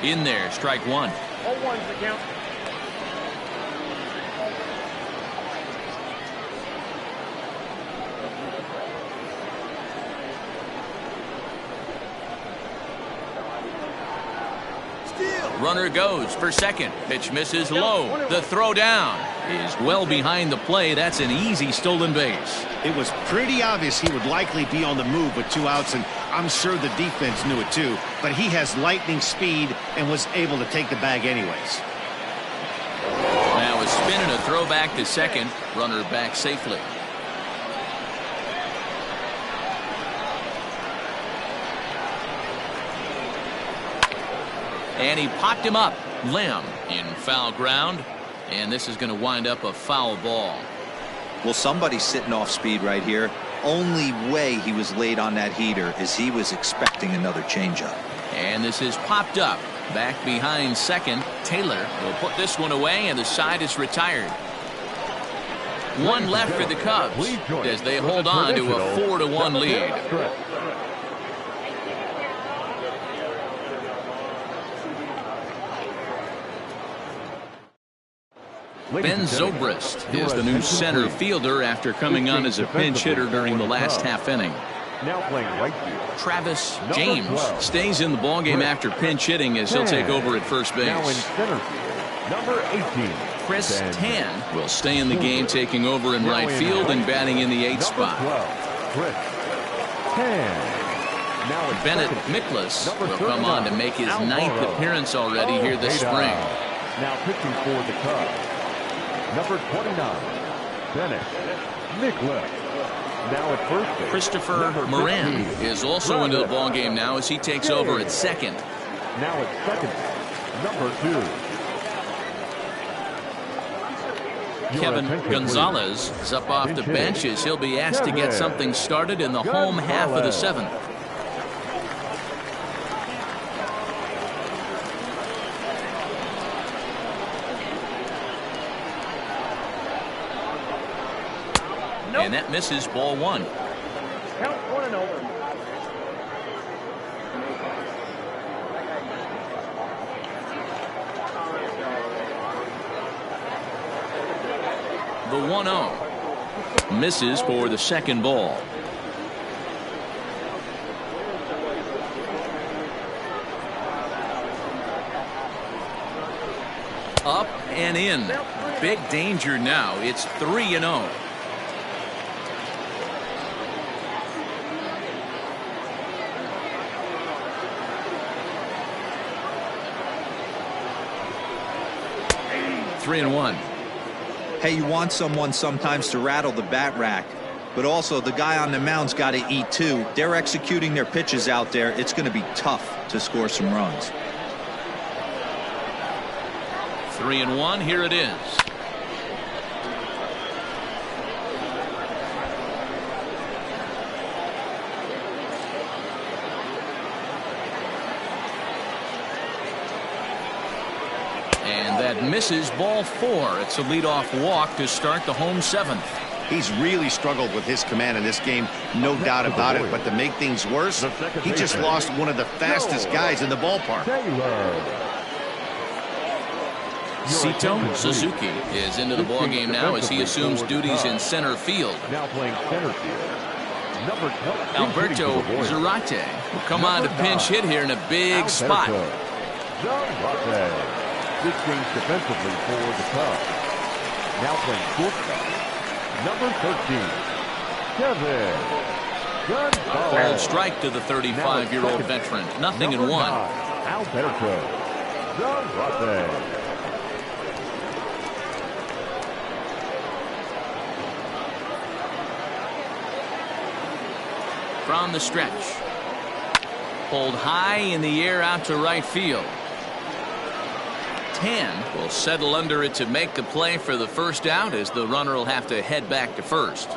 In there, strike 1. 0-1's the count. Runner goes for second. Pitch misses low. The throw down is well behind the play. That's an easy stolen base. It was pretty obvious he would likely be on the move with 2 outs, and I'm sure the defense knew it too. But he has lightning speed and was able to take the bag anyways. Now a spin and a throw back to second. Runner back safely. And he popped him up. Lamb in foul ground. And this is going to wind up a foul ball. Well, somebody's sitting off speed right here. Only way he was late on that heater is he was expecting another changeup. And this is popped up. Back behind second. Taylor will put this one away, and the side is retired. One left for the Cubs as they hold on to a 4-1 lead. Ben Zobrist is the new center fielder after coming on as a pinch hitter during the last half inning. Now playing right field. Travis James stays in the ballgame after pinch hitting as he'll take over at first base. Now in center field, number 18. Chris Tan will stay in the game, taking over in right field and batting in the 8th spot. Chris Tan. Now Bennett Miklas will come on to make his 9th appearance already here this spring. Now pitching for the Cubs, number 29, Bennett Miklas. Now at first base, Christopher Moran is also into the ballgame now as he takes over at second. Now at second base, number 2. Kevin Gonzalez is up off the bench as he'll be asked to get something started in the home half of the 7th. And that misses, ball 1. Count 1-0. The 1-0 misses for the second ball. Up and in. Big danger now. It's 3-0. Three and 1. Hey, you want someone sometimes to rattle the bat rack, but also the guy on the mound's got to eat too. They're executing their pitches out there. It's going to be tough to score some runs. 3 and 1. Here it is. And that misses, ball 4. It's a leadoff walk to start the home 7th. He's really struggled with his command in this game, no doubt about it. But to make things worse, he just lost one of the fastest guys in the ballpark. Sito Suzuki is into the ballgame now as he assumes duties in center field. Now playing center field, number 12. Alberto Zarate will come on to pinch hit here in a big spot. Big change defensively for the Cubs. Now playing shortstop, number 13, Kevin Gonzalez. Called strike to the 35-year-old veteran. Nothing in 1. Alberto Gonzalez. From the stretch. Pulled high in the air out to right field. Tan will settle under it to make the play for the first out as the runner will have to head back to first.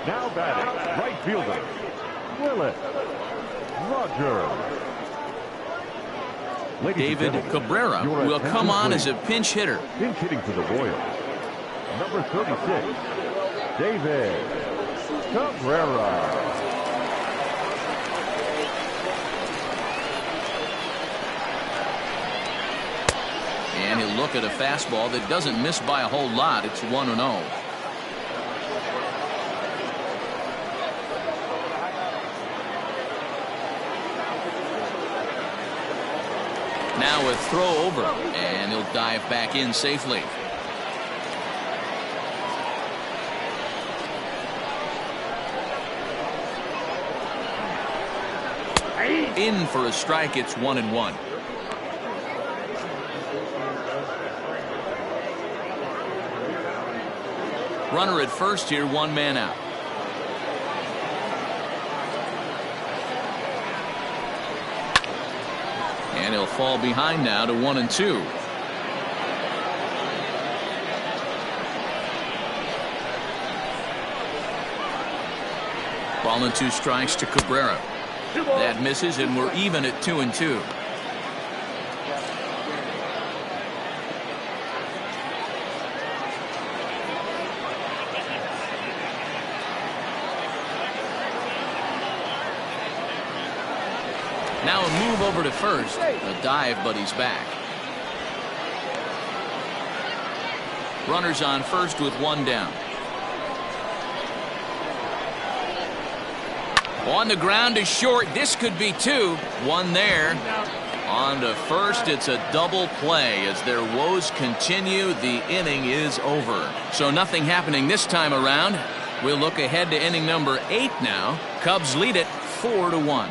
Now batting, right fielder, Willis Rogers. David Cabrera will come on as a pinch hitter. Pinch hitting for the Royals, number 36, David Cabrera. And he'll look at a fastball that doesn't miss by a whole lot. It's 1-0. Now a throw over, and he'll dive back in safely. In for a strike. It's 1-1. Runner at first here, 1 man out. And he'll fall behind now to 1-2. Ball and 2 strikes to Cabrera. That misses, and we're even at 2-2. Now a move over to first. A dive, but he's back. Runners on first with 1 down. On the ground is short. This could be 2. 1 there. On to first. It's a double play as their woes continue. The inning is over. So nothing happening this time around. We'll look ahead to inning number 8 now. Cubs lead it 4-1.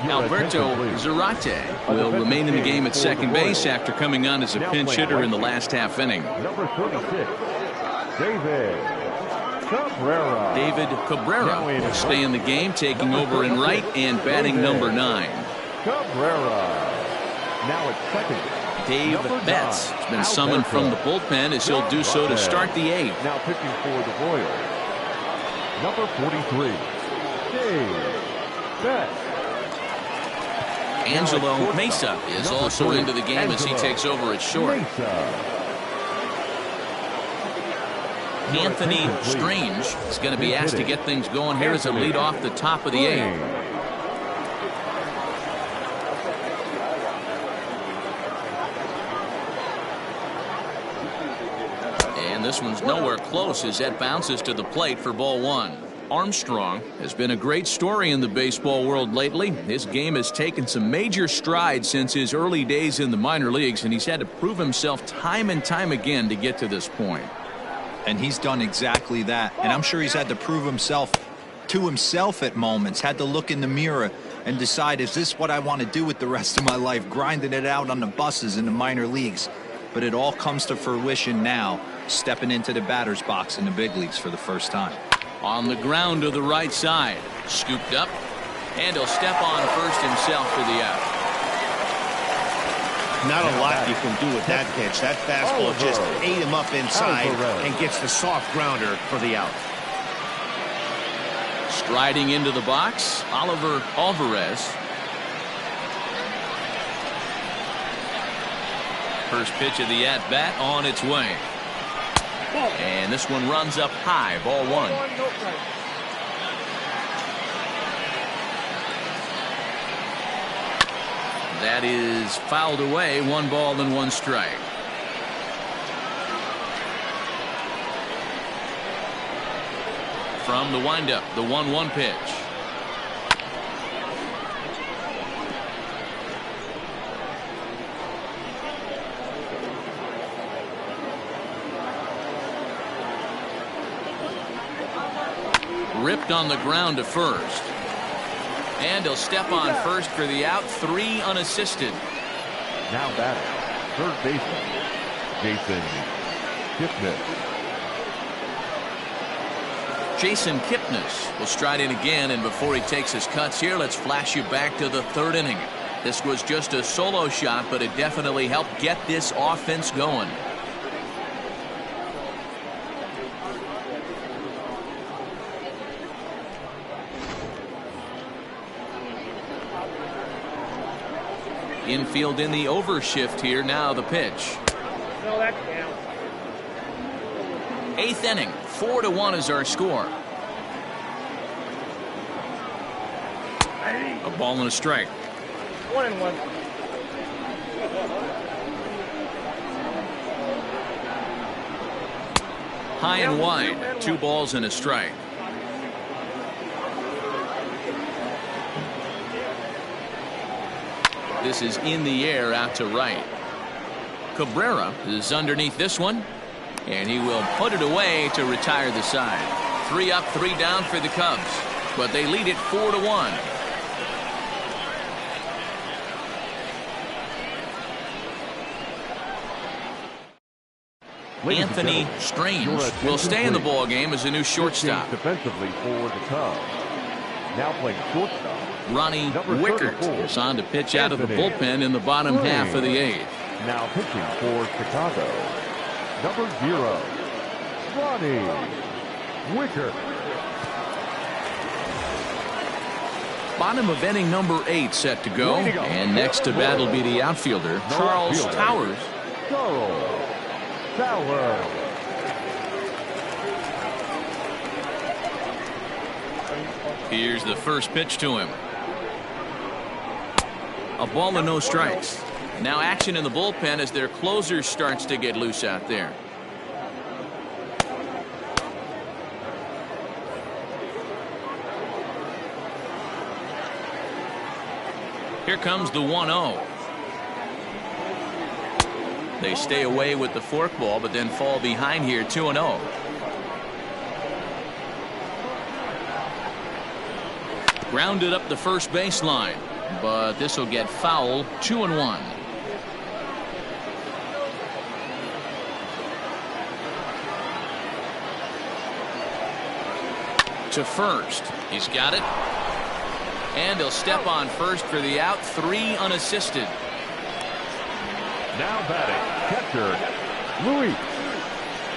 Alberto Zarate will remain in the game at second base after coming on as a pinch hitter in the last half inning. Number 36, David Cabrera will stay in the game, taking over in right and batting number 9. Cabrera. Now at second, Dave Betts has been summoned from the bullpen as he'll do so to start the 8th. Now pitching for the Royals, number 43, Dave Betts. Angelo Mesa is also into the game as he takes over at short. Anthony Strange is going to be asked to get things going here as a lead off the top of the 8th. And this one's nowhere close as that bounces to the plate for ball 1. Armstrong has been a great story in the baseball world lately. His game has taken some major strides since his early days in the minor leagues, and he's had to prove himself time and time again to get to this point. And he's done exactly that. And I'm sure he's had to prove himself to himself at moments, had to look in the mirror and decide, is this what I want to do with the rest of my life, grinding it out on the buses in the minor leagues. But it all comes to fruition now, stepping into the batter's box in the big leagues for the first time. On the ground to the right side. Scooped up. And he'll step on first himself for the out. Not a lot you can do with that pitch. That fastball just ate him up inside and gets the soft grounder for the out. Striding into the box, Oliver Alvarez. First pitch of the at-bat on its way. And this one runs up high, ball 1. That is fouled away, 1 ball and 1 strike. From the windup, the 1-1 pitch. Ripped on the ground to first. And he'll step on first for the out. 3 unassisted. Now batting, third baseman, Jason Kipnis. Jason Kipnis will stride in again, and before he takes his cuts here, let's flash you back to the 3rd inning. This was just a solo shot, but it definitely helped get this offense going. Infield in the overshift here. Now the pitch. No, that's down. 8th inning. 4-1 is our score. A ball and a strike. 1-1. High and wide. 2 balls and a strike. This is in the air out to right. Cabrera is underneath this one, and he will put it away to retire the side. 3 up, 3 down for the Cubs, but they lead it 4-1. Anthony Strange will stay in the ball game as a new shortstop. Defensively for the Cubs. Now playing shortstop, Ronnie Wickert is on to pitch out of the bullpen in the bottom half of the 8th. Now pitching for Chicago, number 0, Ronnie Wicker. Bottom of inning number 8 set to go. And next to bat will be the outfielder, Charles Towers. Charles Towers. Here's the first pitch to him. A ball and no strikes. Now action in the bullpen as their closer starts to get loose out there. Here comes the 1-0. They stay away with the forkball, but then fall behind here 2-0. Grounded up the first baseline, but this will get foul. 2-1. To first. He's got it. And he'll step on first for the out. 3 unassisted. Now batting, catcher, Luis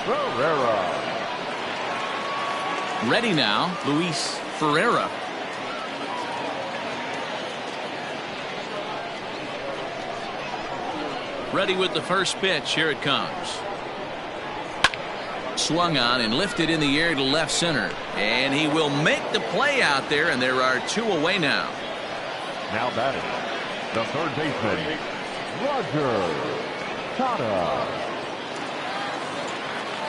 Ferreira. Ready now, Luis Ferreira. Ready with the first pitch. Here it comes. Swung on and lifted in the air to left center. And he will make the play out there, and there are 2 away now. Now batting, the third baseman, Roger Tata.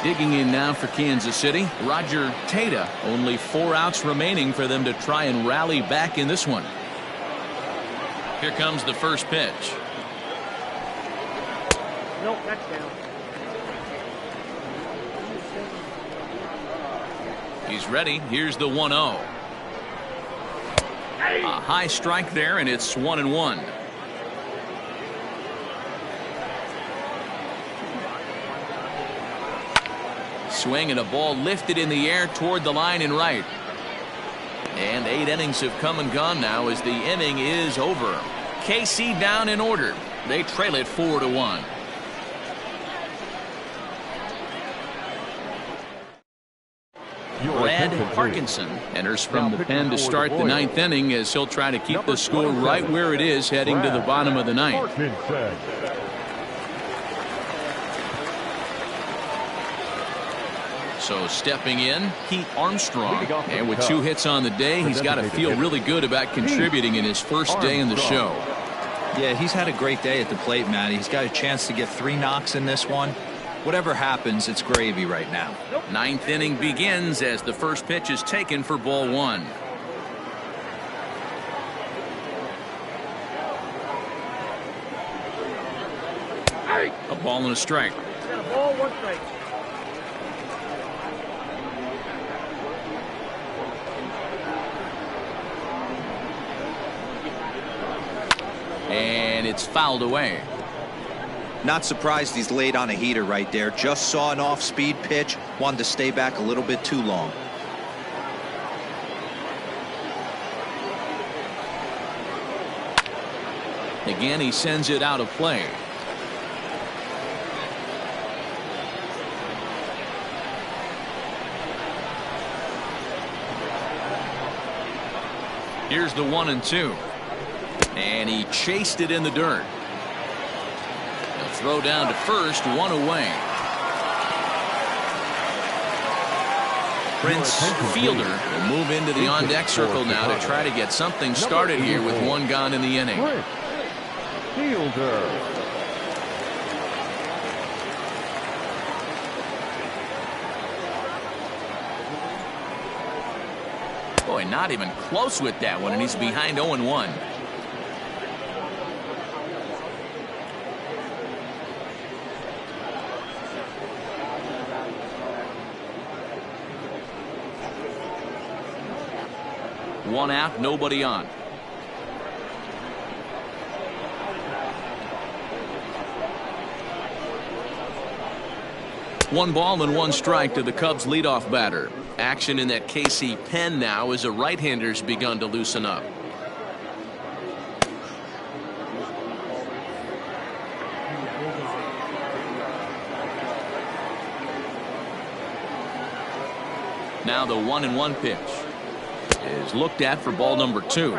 Digging in now for Kansas City, Roger Tata. Only 4 outs remaining for them to try and rally back in this one. Here comes the first pitch. Nope, that's down. He's ready. Here's the 1-0. A high strike there, and it's 1-1. Swing and a ball lifted in the air toward the line and right. And 8 innings have come and gone now as the inning is over. KC down in order. They trail it 4-1. Brad Parkinson enters from the pen to start the 9th inning as he'll try to keep the score right where it is heading to the bottom of the 9th. So stepping in, Pete Armstrong. And with 2 hits on the day, he's got to feel really good about contributing in his first day in the show. Yeah, he's had a great day at the plate, Matt. He's got a chance to get 3 knocks in this one. Whatever happens, it's gravy right now. 9th inning begins as the first pitch is taken for ball 1. A ball and a strike. Got a ball, 1 strike. And it's fouled away. Not surprised he's laid on a heater right there. Just saw an off-speed pitch. Wanted to stay back a little bit too long. Again, he sends it out of play. Here's the 1-2. And he chased it in the dirt. He'll throw down to first, 1 away. Prince Fielder will move into the on-deck circle now to try to get something started here with 1 gone in the inning. Fielder. Boy, not even close with that one, and he's behind 0-1. One out, nobody on. One ball and 1 strike to the Cubs leadoff batter. Action in that KC pen now as a right-hander's begun to loosen up. Now the 1-1 pitch is looked at for ball number 2.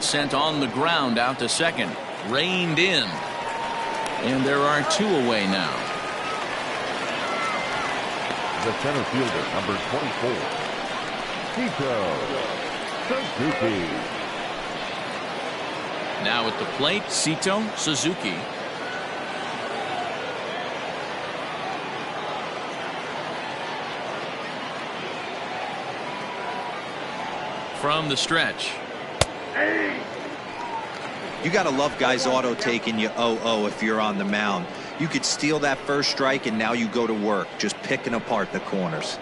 Sent on the ground out to second. Reined in. And there are 2 away now. The center fielder, number 24, Suzuki. Now at the plate, Sito Suzuki. From the stretch. You got to love guys auto taking you 0-0 if you're on the mound. You could steal that first strike and now you go to work just picking apart the corners.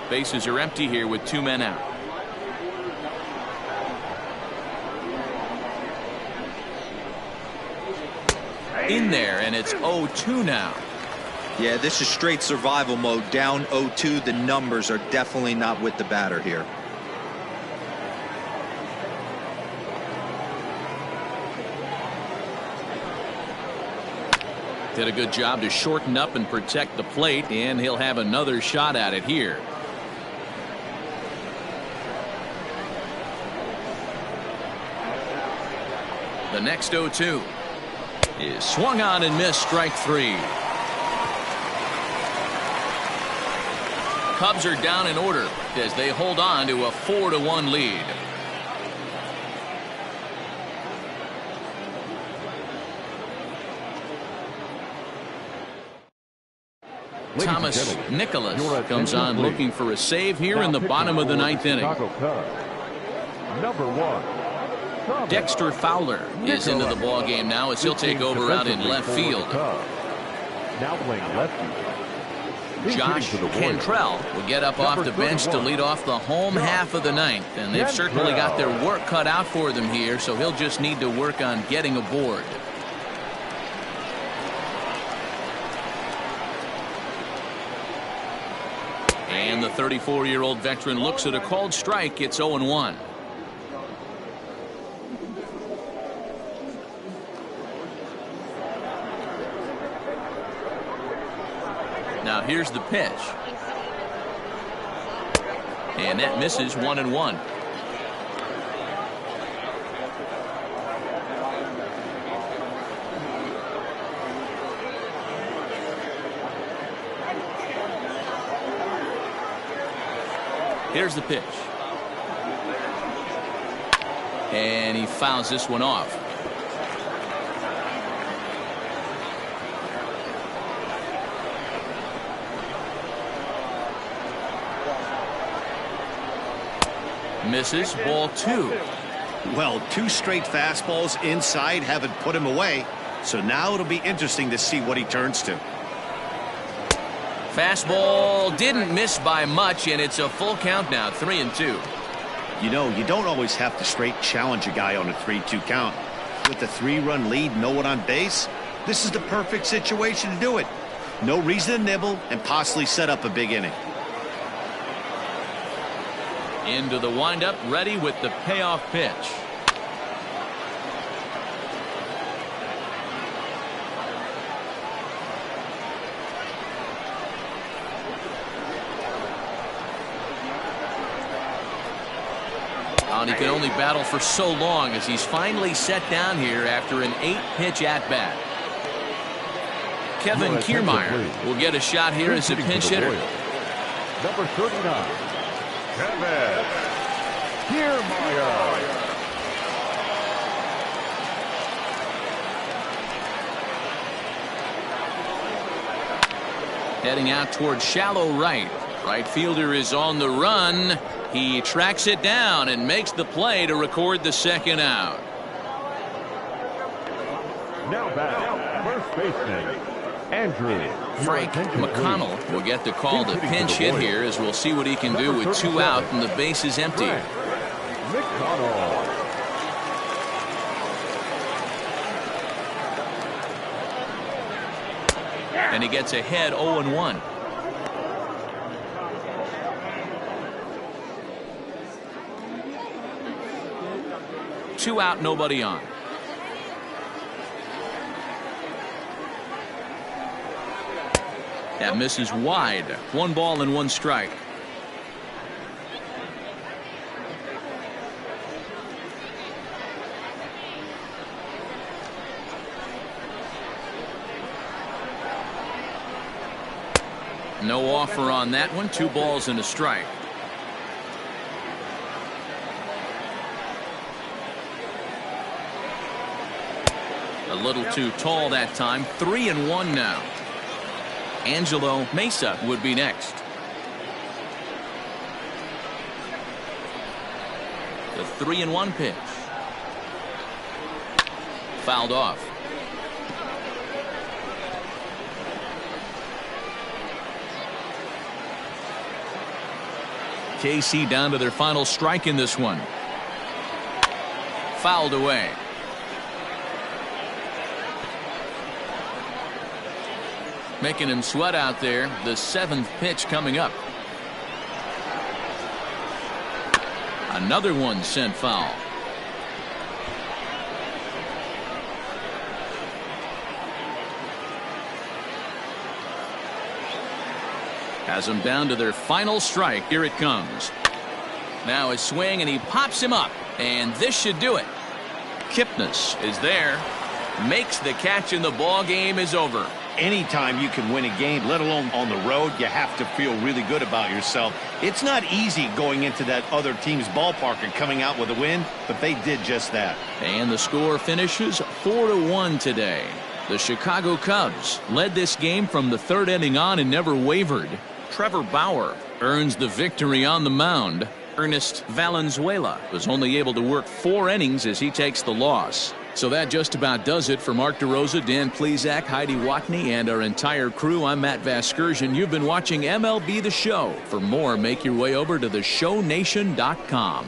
Bases are empty here with 2 men out. In there, and it's 0-2 now. Yeah, this is straight survival mode. Down 0-2. The numbers are definitely not with the batter here. Did a good job to shorten up and protect the plate, and he'll have another shot at it here. The next 0-2 is swung on and missed, strike 3. Cubs are down in order as they hold on to a 4-1 lead. Thomas Nicholas comes on looking for a save here in the bottom of the 9th inning. Number 1, Dexter Fowler is into the ball game now as he'll take over out in left field. Now playing left field. Josh Cantrell will get up off the bench to lead off the home half of the 9th, and they've certainly got their work cut out for them here, so he'll just need to work on getting aboard. And the 34-year-old veteran looks at a called strike. It's 0-1. Now here's the pitch. And that misses, 1-1. Here's the pitch. And he fouls this one off. Misses, ball 2. Well, 2 straight fastballs inside haven't put him away. So now it'll be interesting to see what he turns to. Fastball didn't miss by much, and it's a full count now, 3-2. You know, you don't always have to straight challenge a guy on a 3-2 count. With a 3-run lead, no one on base, this is the perfect situation to do it. No reason to nibble and possibly set up a big inning. Into the windup, ready with the payoff pitch. And he can only battle for so long as he's finally set down here after an 8-pitch at-bat. Kevin Kiermaier will get a shot here as a pinch hitter. Number 39, Kevin Kiermaier. Heading out towards shallow right. Right fielder is on the run. He tracks it down and makes the play to record the second out. Now back, first baseman, Andrew. Frank McConnell will get the call to pinch hit here, as we'll see what he can do with 2 out and the base is empty. McConnell. And he gets ahead 0-1. Two out, nobody on. That misses wide. 1 ball and 1 strike. No offer on that one. 2 balls and a strike. A little too tall that time. 3-1 now. Angelo Mesa would be next. The 3-1 pitch. Fouled off. KC down to their final strike in this one. Fouled away. Making him sweat out there. The 7th pitch coming up. Another one sent foul. Has them down to their final strike. Here it comes. Now a swing, and he pops him up. And this should do it. Kipnis is there. Makes the catch, and the ball game is over. Anytime you can win a game, let alone on the road, you have to feel really good about yourself. It's not easy going into that other team's ballpark and coming out with a win, but they did just that. And the score finishes 4-1 today. The Chicago Cubs led this game from the 3rd inning on and never wavered. Trevor Bauer earns the victory on the mound. Ernest Valenzuela was only able to work 4 innings as he takes the loss. So that just about does it for Mark DeRosa, Dan Plesac, Heidi Watney, and our entire crew. I'm Matt Vasgersian. You've been watching MLB The Show. For more, make your way over to theshownation.com.